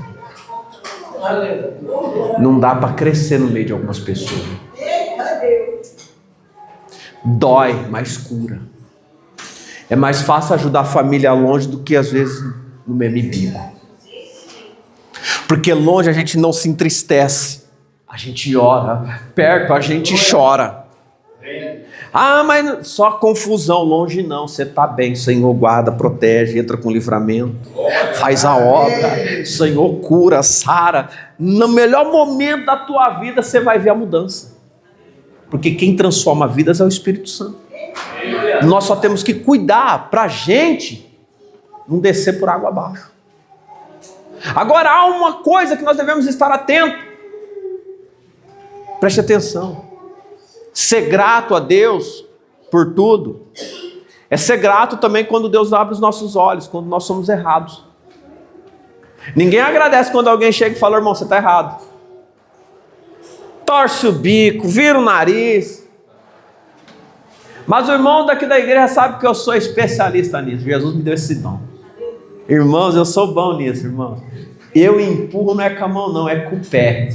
Não dá para crescer no meio de algumas pessoas. Dói, mas cura. É mais fácil ajudar a família longe do que às vezes no mesmo embigo. Porque longe a gente não se entristece. A gente ora. Perto a gente chora. Ah, mas só confusão, longe não, você está bem, Senhor guarda, protege, entra com livramento, faz a obra, Senhor cura, sara. No melhor momento da tua vida você vai ver a mudança, porque quem transforma vidas é o Espírito Santo. Nós só temos que cuidar para a gente não descer por água abaixo. Agora há uma coisa que nós devemos estar atentos, preste atenção. Ser grato a Deus por tudo é ser grato também quando Deus abre os nossos olhos, quando nós somos errados. Ninguém agradece quando alguém chega e fala: irmão, você está errado. Torce o bico, vira o nariz. Mas o irmão daqui da igreja sabe que eu sou especialista nisso. Jesus me deu esse dom. Irmãos, eu sou bom nisso, irmãos. Eu empurro não é com a mão não, é com o pé.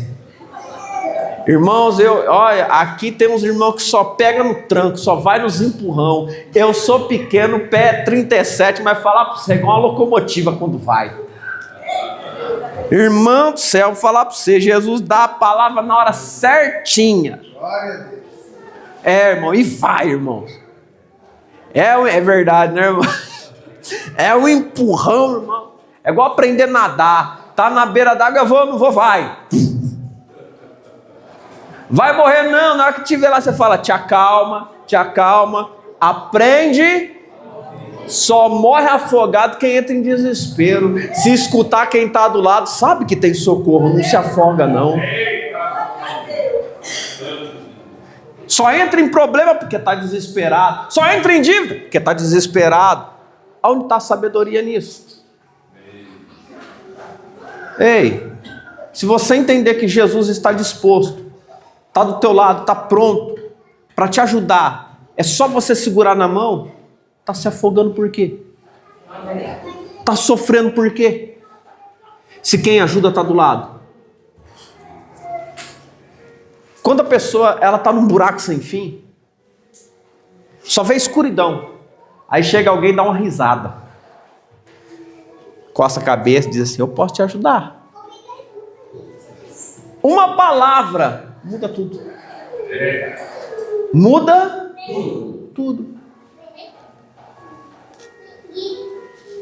Irmãos, olha, aqui tem uns irmãos que só pega no tranco, só vai nos empurrão. Eu sou pequeno, pé 37, mas falar para você é igual uma locomotiva quando vai. Irmão do céu, vou falar para você, Jesus dá a palavra na hora certinha. Irmão, e vai, irmãos. É verdade, né, irmão? É um empurrão, irmão. É igual aprender a nadar. Tá na beira d'água, eu vou, não vou, vai. Vai morrer não, na hora que te ver lá você fala: te acalma, aprende. Só morre afogado quem entra em desespero. Se escutar quem está do lado, sabe que tem socorro, não se afoga não. Só entra em problema porque está desesperado. Só entra em dívida porque está desesperado. Onde está a sabedoria nisso? Ei, se você entender que Jesus está disposto, está do teu lado, está pronto para te ajudar, é só você segurar na mão, está se afogando por quê? Está sofrendo por quê? Se quem ajuda está do lado. Quando a pessoa está num buraco sem fim, só vê escuridão, aí chega alguém e dá uma risada, coça a cabeça e diz assim: eu posso te ajudar. Uma palavra muda tudo. Muda tudo.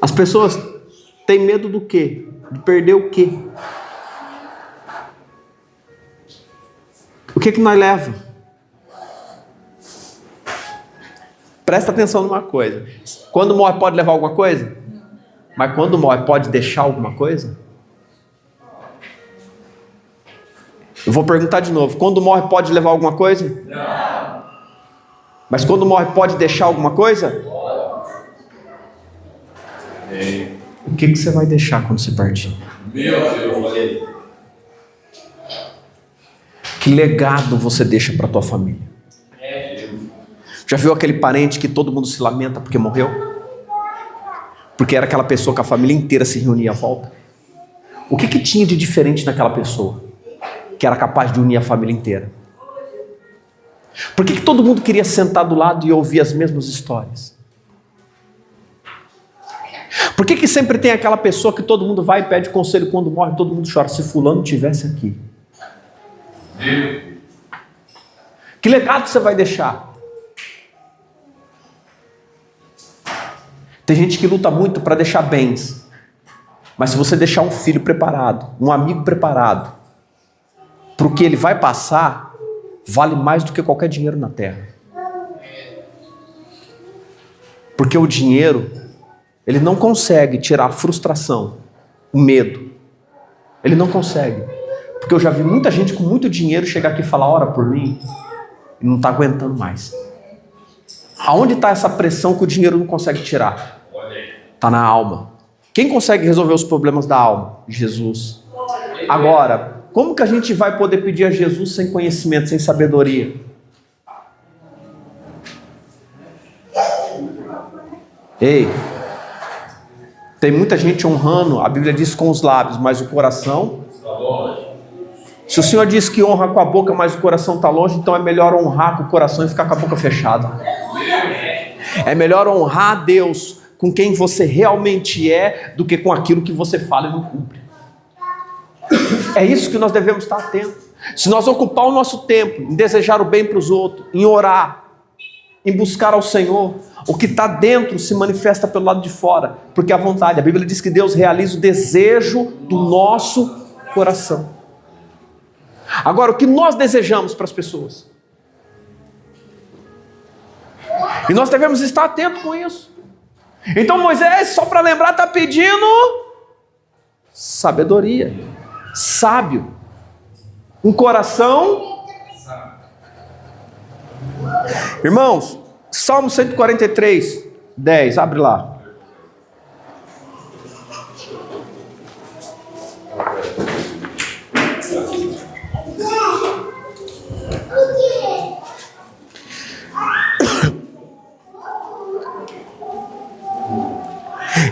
As pessoas têm medo do quê? De perder o quê? O que nós leva? Presta atenção numa coisa. Quando morre pode levar alguma coisa? Mas quando morre pode deixar alguma coisa? Eu vou perguntar de novo. Quando morre pode levar alguma coisa? Não. Mas quando morre pode deixar alguma coisa? Pode. O que você vai deixar quando você partir? Meu Deus. Que legado você deixa para a tua família? Já viu aquele parente que todo mundo se lamenta porque morreu? Porque era aquela pessoa que a família inteira se reunia à volta. O que tinha de diferente naquela pessoa que era capaz de unir a família inteira? Por que todo mundo queria sentar do lado e ouvir as mesmas histórias? Por que sempre tem aquela pessoa que todo mundo vai e pede conselho quando morre, todo mundo chora? Se fulano tivesse aqui. Que legado você vai deixar? Tem gente que luta muito para deixar bens, mas se você deixar um filho preparado, um amigo preparado, para o que ele vai passar, vale mais do que qualquer dinheiro na terra. Porque o dinheiro, ele não consegue tirar a frustração, o medo. Ele não consegue. Porque eu já vi muita gente com muito dinheiro chegar aqui e falar: ora por mim, e não está aguentando mais. Aonde está essa pressão que o dinheiro não consegue tirar? Está na alma. Quem consegue resolver os problemas da alma? Jesus. Agora, como que a gente vai poder pedir a Jesus sem conhecimento, sem sabedoria? Ei, tem muita gente honrando, a Bíblia diz com os lábios, mas o coração... Se o Senhor diz que honra com a boca, mas o coração está longe, então é melhor honrar com o coração e ficar com a boca fechada. É melhor honrar a Deus com quem você realmente é, do que com aquilo que você fala e não cumpre. É isso que nós devemos estar atentos. Se nós ocupar o nosso tempo em desejar o bem para os outros, em orar, em buscar ao Senhor, o que está dentro se manifesta pelo lado de fora, porque a vontade, a Bíblia diz que Deus realiza o desejo do nosso coração. Agora, o que nós desejamos para as pessoas? E nós devemos estar atentos com isso. Então Moisés, só para lembrar, está pedindo sabedoria, sábio, um coração. Irmãos, Salmo 143, 10, abre lá.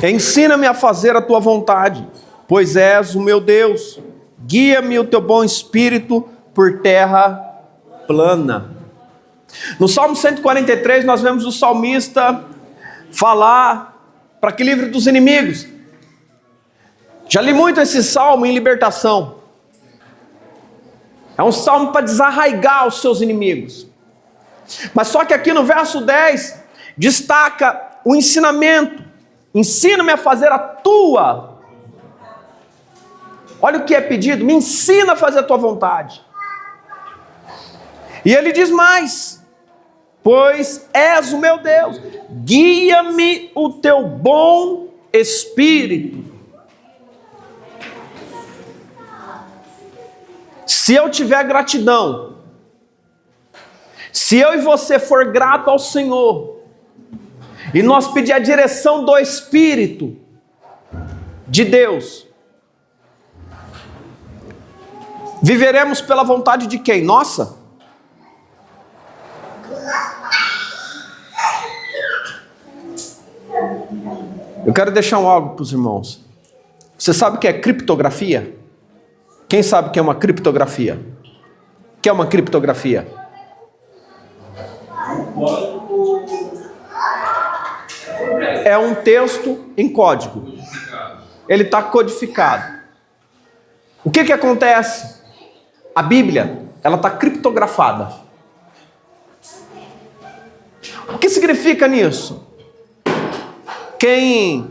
Ensina-me a fazer a tua vontade, pois és o meu Deus. Guia-me o teu bom espírito por terra plana. No Salmo 143 nós vemos o salmista falar para que livre dos inimigos. Já li muito esse salmo em libertação. É um salmo para desarraigar os seus inimigos. Mas só que aqui no verso 10 destaca o ensinamento. Ensina-me a fazer a tua. Olha o que é pedido, me ensina a fazer a tua vontade. E ele diz mais: pois és o meu Deus, guia-me o teu bom espírito. Se eu tiver gratidão, se eu e você for grato ao Senhor, e nós pedir a direção do Espírito de Deus, viveremos pela vontade de quem? Nossa? Eu quero deixar algo para os irmãos. Você sabe o que é criptografia? Quem sabe o que é uma criptografia? O que é uma criptografia? É um texto em código. Ele está codificado. O que acontece? A Bíblia, ela está criptografada. O que significa nisso? Quem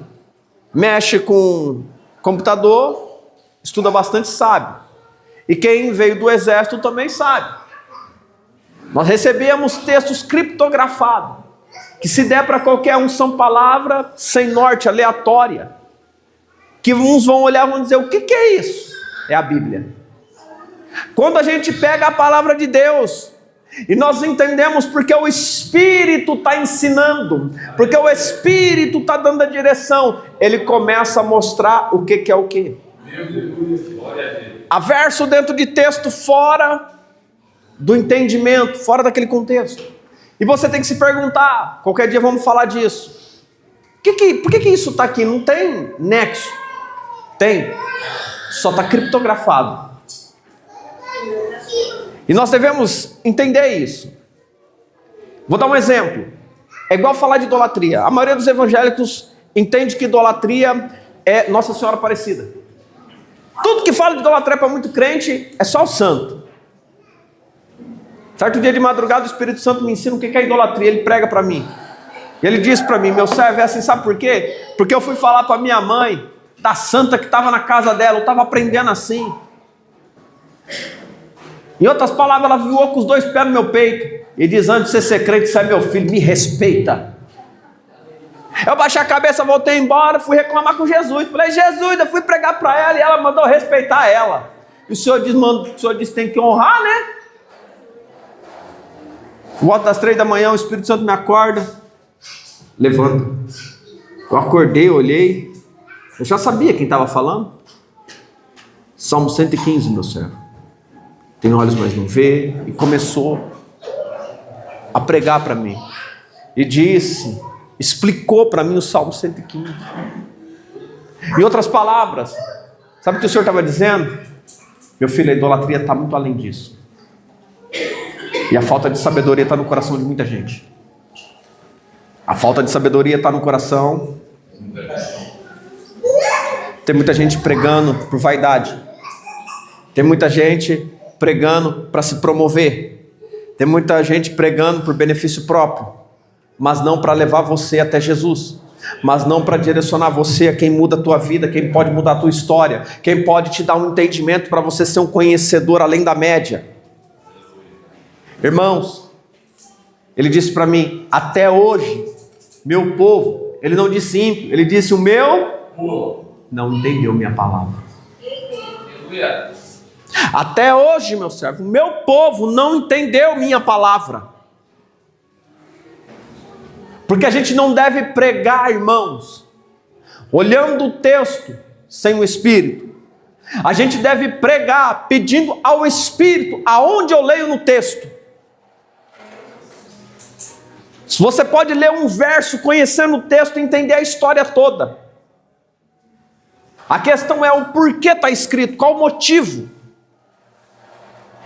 mexe com computador, estuda bastante, sabe. E quem veio do exército também sabe. Nós recebemos textos criptografados, que se der para qualquer um são palavras sem norte, aleatória, que uns vão olhar e vão dizer, o que é isso? É a Bíblia. Quando a gente pega a palavra de Deus, e nós entendemos porque o Espírito está ensinando, porque o Espírito está dando a direção, ele começa a mostrar o que é o que. Há verso dentro de texto fora do entendimento, fora daquele contexto. E você tem que se perguntar, qualquer dia vamos falar disso. Por que isso está aqui? Não tem nexo. Tem. Só está criptografado. E nós devemos entender isso. Vou dar um exemplo. É igual falar de idolatria. A maioria dos evangélicos entende que idolatria é Nossa Senhora Aparecida. Tudo que fala de idolatria para muito crente é só o santo. Certo dia de madrugada o Espírito Santo me ensina o que é idolatria. Ele prega para mim. E ele diz para mim, meu servo é assim, sabe por quê? Porque eu fui falar para minha mãe, da santa que estava na casa dela, eu estava aprendendo assim. Em outras palavras, ela voou com os dois pés no meu peito. E diz, antes de você ser crente, você é meu filho, me respeita. Eu baixei a cabeça, voltei embora, fui reclamar com Jesus. Falei, Jesus, eu fui pregar para ela e ela mandou respeitar ela. E o Senhor diz que tem que honrar, né? Volta das 3 da manhã, o Espírito Santo me acorda. Levanta. Eu acordei, olhei. Eu já sabia quem estava falando. Salmo 115, meu servo. Tem olhos, mas não vê. E começou a pregar para mim. E explicou para mim o Salmo 115. Em outras palavras, sabe o que o Senhor estava dizendo? Meu filho, a idolatria está muito além disso. E a falta de sabedoria está no coração de muita gente. A falta de sabedoria está no coração. Tem muita gente pregando por vaidade. Tem muita gente pregando para se promover. Tem muita gente pregando por benefício próprio. mas não para levar você até Jesus, mas não para direcionar você a quem muda a tua vida, quem pode mudar a tua história, quem pode te dar um entendimento para você ser um conhecedor além da média. Irmãos, ele disse para mim, até hoje, meu povo, ele não disse ímpio, ele disse o meu povo não entendeu minha palavra. Até hoje, meu servo, meu povo não entendeu minha palavra. Porque a gente não deve pregar, irmãos, olhando o texto sem o Espírito. A gente deve pregar pedindo ao Espírito aonde eu leio no texto. Você pode ler um verso conhecendo o texto e entender a história toda. A questão é o porquê está escrito, qual o motivo.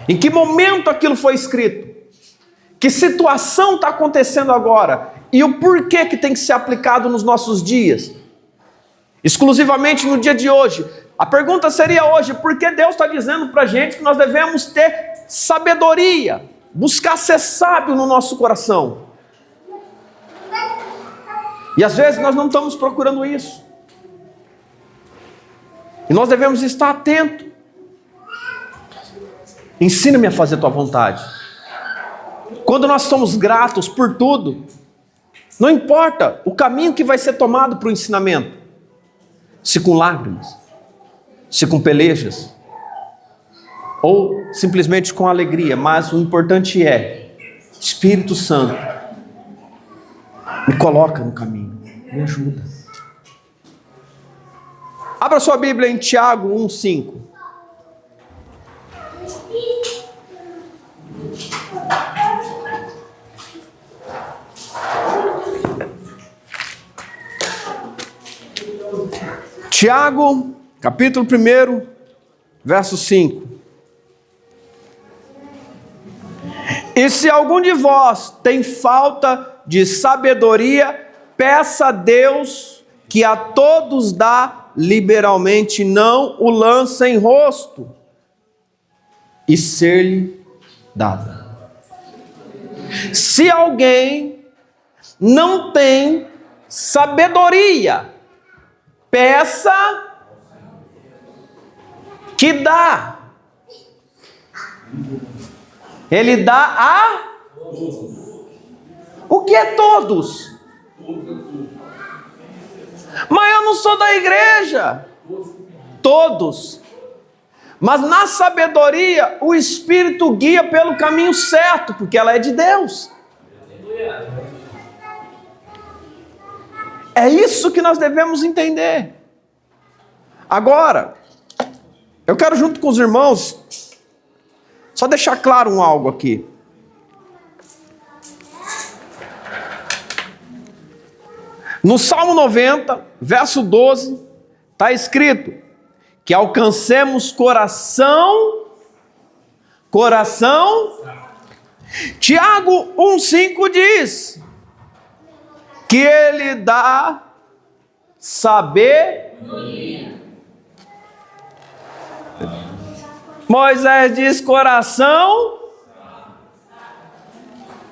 Em que momento aquilo foi escrito? Que situação está acontecendo agora? E o porquê que tem que ser aplicado nos nossos dias? Exclusivamente no dia de hoje. A pergunta seria hoje, por que Deus está dizendo para a gente que nós devemos ter sabedoria? Buscar ser sábio no nosso coração. E às vezes nós não estamos procurando isso. E nós devemos estar atentos. Ensina-me a fazer a tua vontade. Quando nós somos gratos por tudo, não importa o caminho que vai ser tomado para o ensinamento. Se com lágrimas, se com pelejas, ou simplesmente com alegria. Mas o importante é, Espírito Santo, me coloca no caminho, me ajuda. Abra sua Bíblia em Tiago 1,5. Tiago, capítulo 1, verso 5. E se algum de vós tem falta de sabedoria, peça a Deus, que a todos dá liberalmente, não o lança em rosto, e ser-lhe dada. Se alguém não tem sabedoria, peça que dá. Ele dá a... O que é todos? Mas eu não sou da igreja. Todos. Mas na sabedoria, o Espírito guia pelo caminho certo, porque ela é de Deus. É isso que nós devemos entender. Agora, eu quero junto com os irmãos, só deixar claro algo aqui. No Salmo 90, verso 12, está escrito que alcancemos coração. Tiago 1,5 diz que ele dá sabedoria. Moisés diz coração.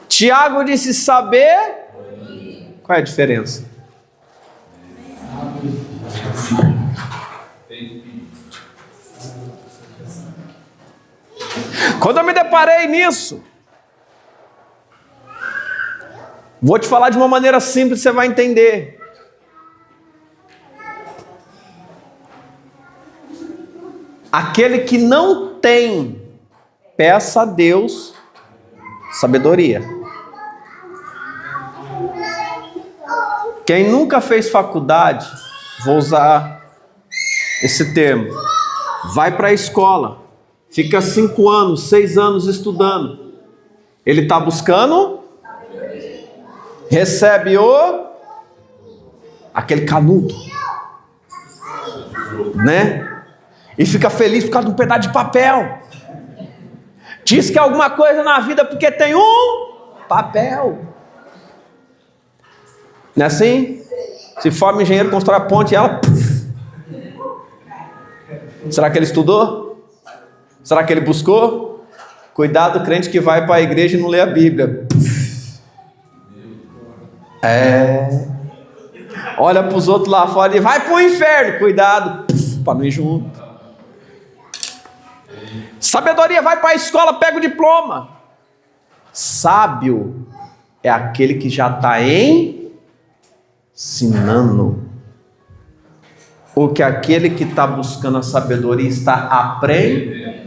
Tiago disse saber. Qual é a diferença? Quando eu me deparei nisso, vou te falar de uma maneira simples, você vai entender. Aquele que não tem, peça a Deus sabedoria. Quem nunca fez faculdade, vou usar esse termo, vai para a escola, fica 5 anos, 6 anos estudando. Ele está buscando, recebe aquele canudo, né? E fica feliz por causa de um pedaço de papel. Diz que é alguma coisa na vida porque tem um papel. Não é assim? Se forma engenheiro, constrói a ponte e ela... Será que ele estudou? Será que ele buscou? Cuidado, crente que vai para a igreja e não lê a Bíblia. Olha para os outros lá fora e vai para o inferno. Cuidado, para não ir junto. Sabedoria, vai para a escola, pega o diploma. Sábio é aquele que já está ensinando. Ou que aquele que está buscando a sabedoria está aprendendo.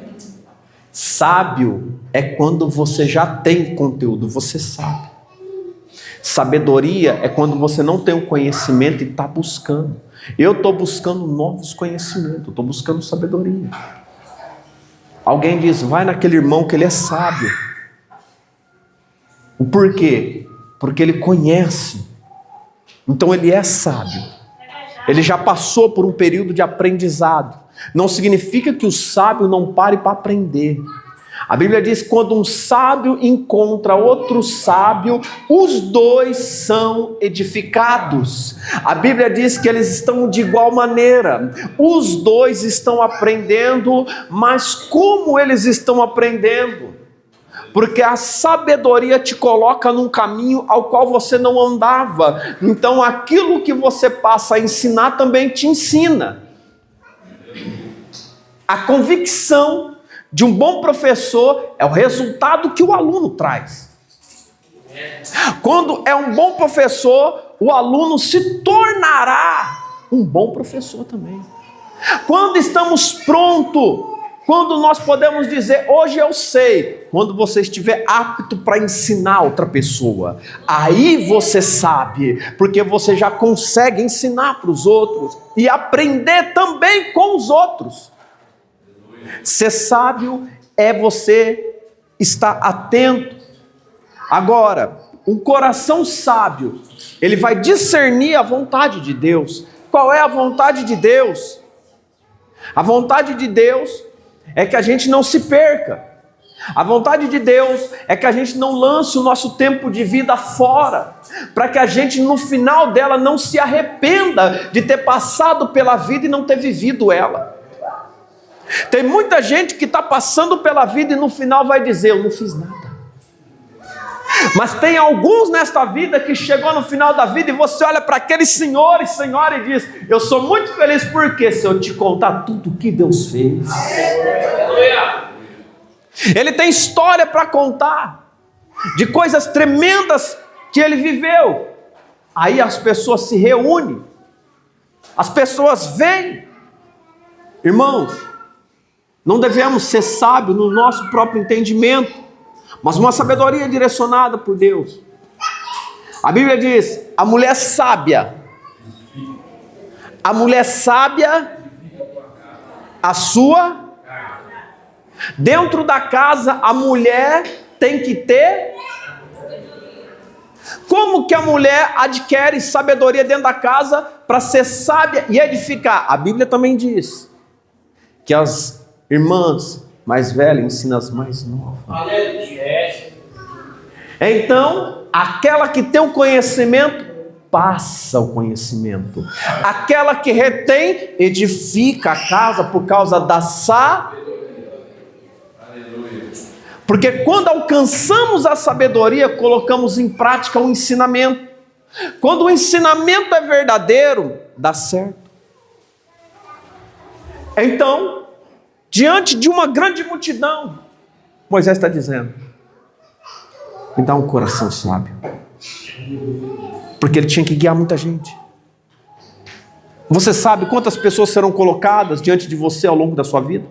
Sábio é quando você já tem conteúdo, você sabe. Sabedoria é quando você não tem o conhecimento e está buscando. Eu estou buscando novos conhecimentos, estou buscando sabedoria. Alguém diz, vai naquele irmão que ele é sábio. O porquê? Porque ele conhece. Então ele é sábio. Ele já passou por um período de aprendizado. Não significa que o sábio não pare para aprender. A Bíblia diz que quando um sábio encontra outro sábio, os dois são edificados. A Bíblia diz que eles estão de igual maneira. Os dois estão aprendendo, mas como eles estão aprendendo? Porque a sabedoria te coloca num caminho ao qual você não andava. Então aquilo que você passa a ensinar também te ensina. A convicção de um bom professor é o resultado que o aluno traz. Quando é um bom professor, o aluno se tornará um bom professor também. Quando estamos prontos, quando nós podemos dizer, hoje eu sei, quando você estiver apto para ensinar outra pessoa, aí você sabe, porque você já consegue ensinar para os outros e aprender também com os outros. Ser sábio é você estar atento. Agora, um coração sábio, ele vai discernir a vontade de Deus. Qual é a vontade de Deus? A vontade de Deus é que a gente não se perca. A vontade de Deus é que a gente não lance o nosso tempo de vida fora, para que a gente no final dela não se arrependa de ter passado pela vida e não ter vivido ela. Tem muita gente que está passando pela vida e no final vai dizer, eu não fiz nada. Mas tem alguns nesta vida que chegou no final da vida e você olha para aqueles senhores, senhora, e diz, eu sou muito feliz porque se eu te contar tudo que Deus fez. Ele tem história para contar, de coisas tremendas que ele viveu. Aí as pessoas se reúnem, as pessoas vêm. Irmãos, não devemos ser sábios no nosso próprio entendimento, mas uma sabedoria direcionada por Deus. A Bíblia diz, a mulher sábia, a sua, dentro da casa a mulher tem que ter. Como que a mulher adquire sabedoria dentro da casa para ser sábia e edificar? A Bíblia também diz que as irmãs mais velhas ensinam as mais novas. Então, aquela que tem o conhecimento, passa o conhecimento. Aquela que retém, edifica a casa por causa da sabedoria. Porque quando alcançamos a sabedoria, colocamos em prática o ensinamento. Quando o ensinamento é verdadeiro, dá certo. Então, diante de uma grande multidão, Moisés está dizendo, me dá um coração sábio. Porque ele tinha que guiar muita gente. Você sabe quantas pessoas serão colocadas diante de você ao longo da sua vida?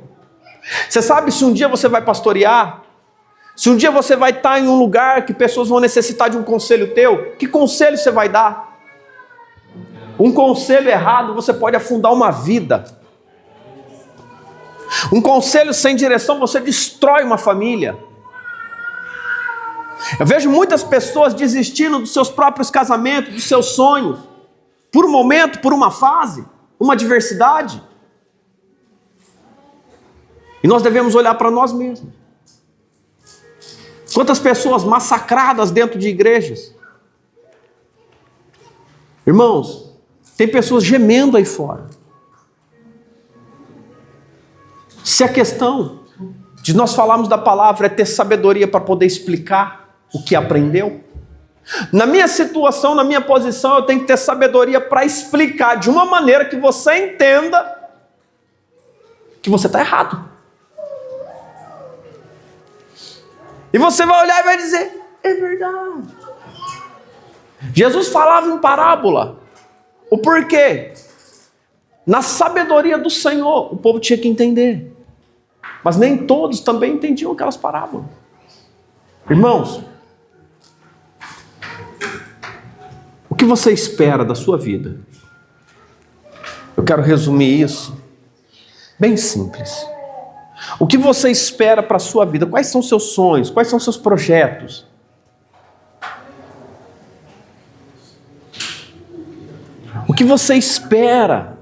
Você sabe se um dia você vai pastorear? Se um dia você vai estar em um lugar que pessoas vão necessitar de um conselho teu, que conselho você vai dar? Um conselho errado, você pode afundar uma vida. Um conselho sem direção, você destrói uma família. Eu vejo muitas pessoas desistindo dos seus próprios casamentos, dos seus sonhos, por um momento, por uma fase, uma adversidade. E nós devemos olhar para nós mesmos. Quantas pessoas massacradas dentro de igrejas. Irmãos, tem pessoas gemendo aí fora. Se a questão de nós falarmos da palavra é ter sabedoria para poder explicar o que aprendeu, Na minha situação, na minha posição, eu tenho que ter sabedoria para explicar de uma maneira que você entenda que você está errado. E você vai olhar e vai dizer, é verdade. Jesus falava em parábola. O porquê? Na sabedoria do Senhor, o povo tinha que entender. Mas nem todos também entendiam aquelas parábolas. Irmãos, o que você espera da sua vida? Eu quero resumir isso bem simples. O que você espera para a sua vida? Quais são seus sonhos? Quais são seus projetos? O que você espera?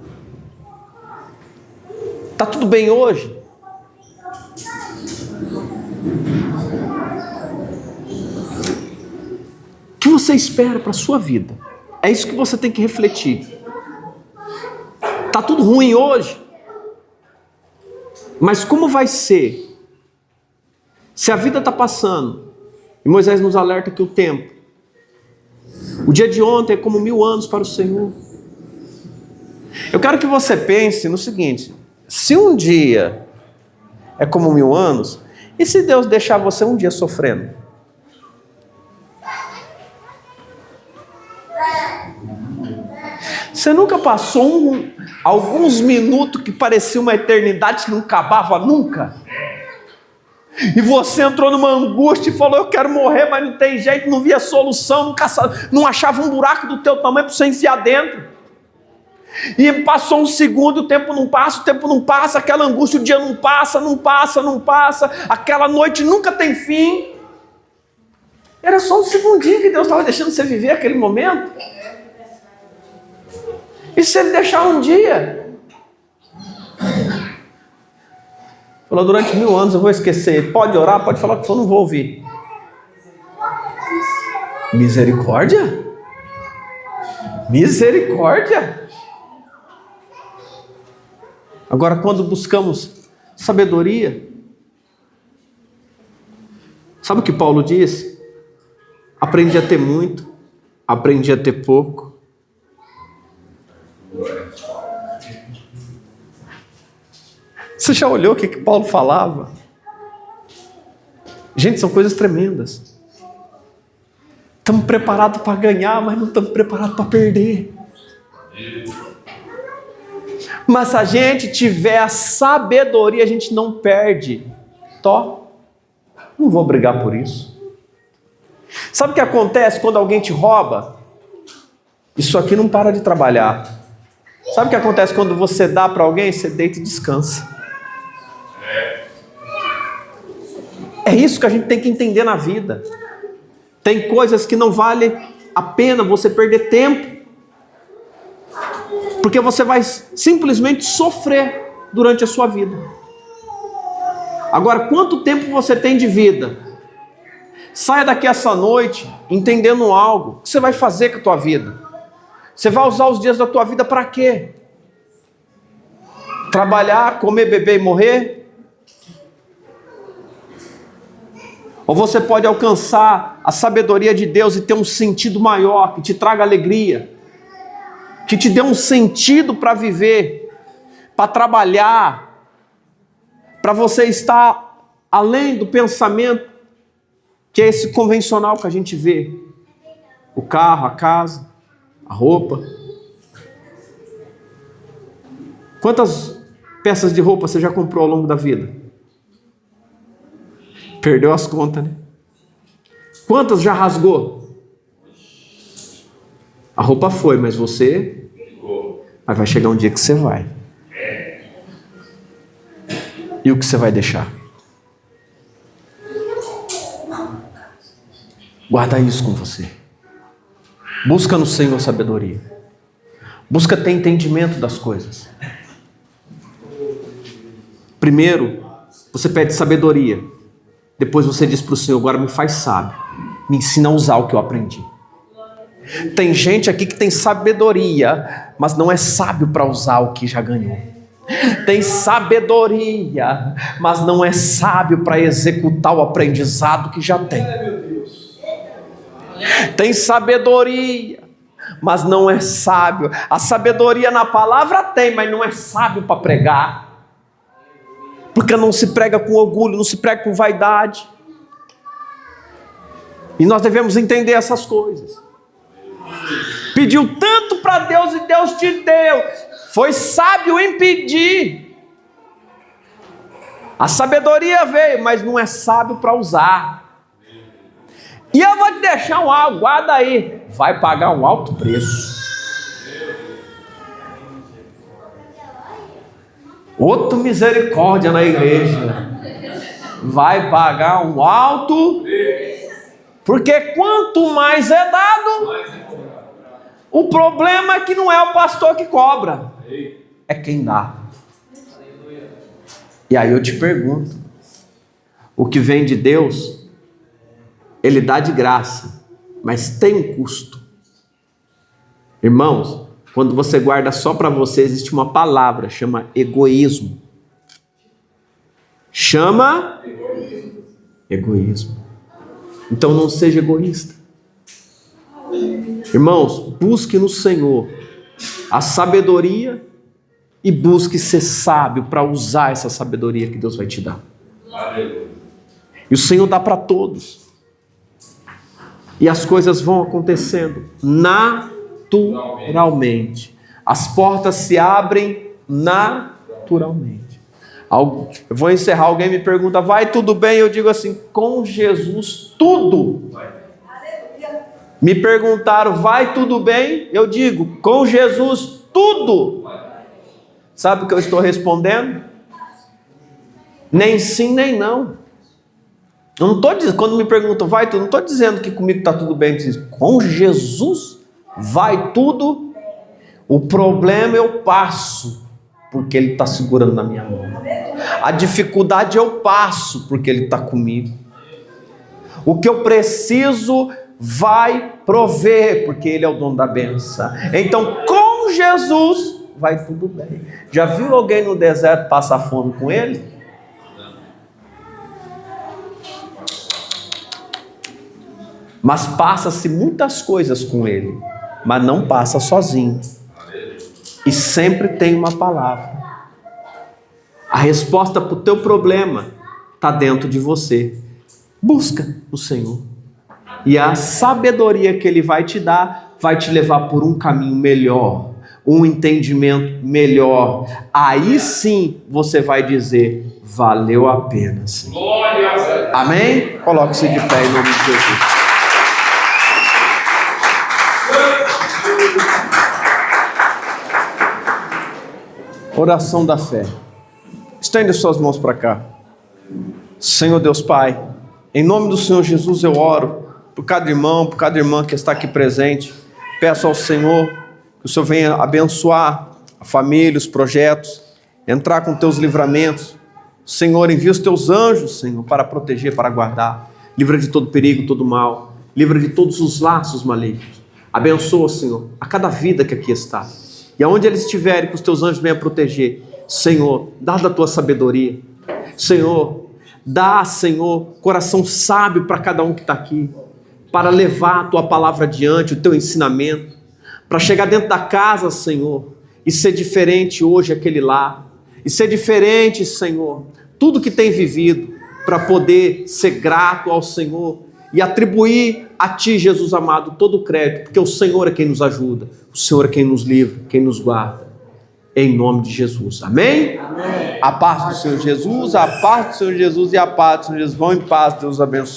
Está tudo bem hoje? O que você espera para a sua vida? É isso que você tem que refletir. Está tudo ruim hoje? Mas como vai ser? Se a vida está passando, e Moisés nos alerta que o tempo, o dia de ontem é como 1000 anos para o Senhor. Eu quero que você pense no seguinte: se um dia é como 1000 anos, e se Deus deixar você um dia sofrendo? Você nunca passou alguns minutos que parecia uma eternidade que não acabava nunca? E você entrou numa angústia e falou, eu quero morrer, mas não tem jeito, não via solução, não achava um buraco do teu tamanho para você enfiar dentro. E passou um segundo, o tempo não passa, aquela angústia, o dia não passa, aquela noite nunca tem fim. Era só um segundinho que Deus estava deixando você viver aquele momento. E se Ele deixar um dia? Falou, durante 1000 anos eu vou esquecer. Pode orar, pode falar o que for, não vou ouvir. Misericórdia? Misericórdia? Agora, quando buscamos sabedoria, sabe o que Paulo diz? Aprendi a ter muito, aprendi a ter pouco. Você já olhou o que Paulo falava? Gente, são coisas tremendas. Estamos preparados para ganhar, mas não estamos preparados para perder. Mas se a gente tiver a sabedoria, a gente não perde. Não vou brigar por isso. Sabe o que acontece quando alguém te rouba? Isso aqui não para de trabalhar. Sabe o que acontece quando você dá para alguém? Você deita e descansa. É isso que a gente tem que entender na vida. Tem coisas que não vale a pena você perder tempo, porque você vai simplesmente sofrer durante a sua vida. Agora, quanto tempo você tem de vida? Saia daqui essa noite entendendo algo. O que você vai fazer com a tua vida? Você vai usar os dias da tua vida para quê? Trabalhar, comer, beber e morrer? Ou você pode alcançar a sabedoria de Deus e ter um sentido maior, que te traga alegria, que te dê um sentido para viver, para trabalhar, para você estar além do pensamento, que é esse convencional que a gente vê. O carro, a casa, a roupa. Quantas peças de roupa você já comprou ao longo da vida? Perdeu as contas, né? Quantas já rasgou? A roupa foi, mas você... Mas vai chegar um dia que você vai. E o que você vai deixar? Guarda isso com você. Busca no Senhor sabedoria. Busca ter entendimento das coisas. Primeiro, você pede sabedoria. Depois você diz para o Senhor, agora me faz sábio. Me ensina a usar o que eu aprendi. Tem gente aqui que tem sabedoria, mas não é sábio para usar o que já ganhou. Tem sabedoria, mas não é sábio para executar o aprendizado que já tem. Tem sabedoria, mas não é sábio. A sabedoria na palavra tem, mas não é sábio para pregar. Porque não se prega com orgulho, não se prega com vaidade. E nós devemos entender essas coisas. Pediu tanto para Deus e Deus te deu. Foi sábio em pedir. A sabedoria veio, mas não é sábio para usar. E eu vou te deixar algo, guarda aí. Vai pagar um alto preço. Outra misericórdia na igreja. Vai pagar um alto. Porque quanto mais é dado, o problema é que não é o pastor que cobra, é quem dá. E aí eu te pergunto, o que vem de Deus, Ele dá de graça, mas tem um custo. Irmãos, quando você guarda só para você, existe uma palavra, chama egoísmo. Chama egoísmo. Então não seja egoísta. Irmãos, busque no Senhor a sabedoria e busque ser sábio para usar essa sabedoria que Deus vai te dar. E o Senhor dá para todos. E as coisas vão acontecendo naturalmente. As portas se abrem naturalmente. Eu vou encerrar, alguém me pergunta, vai tudo bem? Eu digo assim, com Jesus tudo. Me perguntaram, vai tudo bem? Eu digo, com Jesus tudo. Sabe o que eu estou respondendo? Nem sim, nem não. Eu não estou dizendo, quando me perguntam, vai tudo, não estou dizendo que comigo está tudo bem. Com Jesus vai tudo. O problema eu passo, porque Ele está segurando na minha mão. A dificuldade eu passo, porque Ele está comigo. O que eu preciso vai prover, porque Ele é o dono da bênção. Então, com Jesus vai tudo bem. Já viu alguém no deserto passar fome com Ele? Mas passa-se muitas coisas com Ele, mas não passa sozinho. E sempre tem uma palavra. A resposta para o teu problema está dentro de você. Busca o Senhor. E a sabedoria que Ele vai te dar, vai te levar por um caminho melhor, um entendimento melhor. Aí sim você vai dizer, valeu a pena, Senhor. Amém? Coloque-se de pé em nome de Jesus. Oração da fé. Estende suas mãos para cá. Senhor Deus Pai, em nome do Senhor Jesus eu oro por cada irmão, por cada irmã que está aqui presente. Peço ao Senhor que o Senhor venha abençoar a família, os projetos, entrar com teus livramentos. Senhor, envia os teus anjos, Senhor, para proteger, para guardar. Livra de todo perigo, todo mal. Livra de todos os laços malignos. Abençoa, Senhor, a cada vida que aqui está. E aonde eles estiverem, que os teus anjos venham proteger. Senhor, dá da tua sabedoria. Senhor, dá, Senhor, coração sábio para cada um que está aqui. Para levar a tua palavra adiante, o teu ensinamento. Para chegar dentro da casa, Senhor, e ser diferente hoje aquele lá. E ser diferente, Senhor, tudo que tem vivido, para poder ser grato ao Senhor e atribuir a Ti, Jesus amado, todo o crédito, porque o Senhor é quem nos ajuda, o Senhor é quem nos livra, quem nos guarda, em nome de Jesus, amém? Amém. A paz do Senhor Jesus, a paz do Senhor Jesus e a paz do Senhor Jesus, vão em paz, Deus abençoe.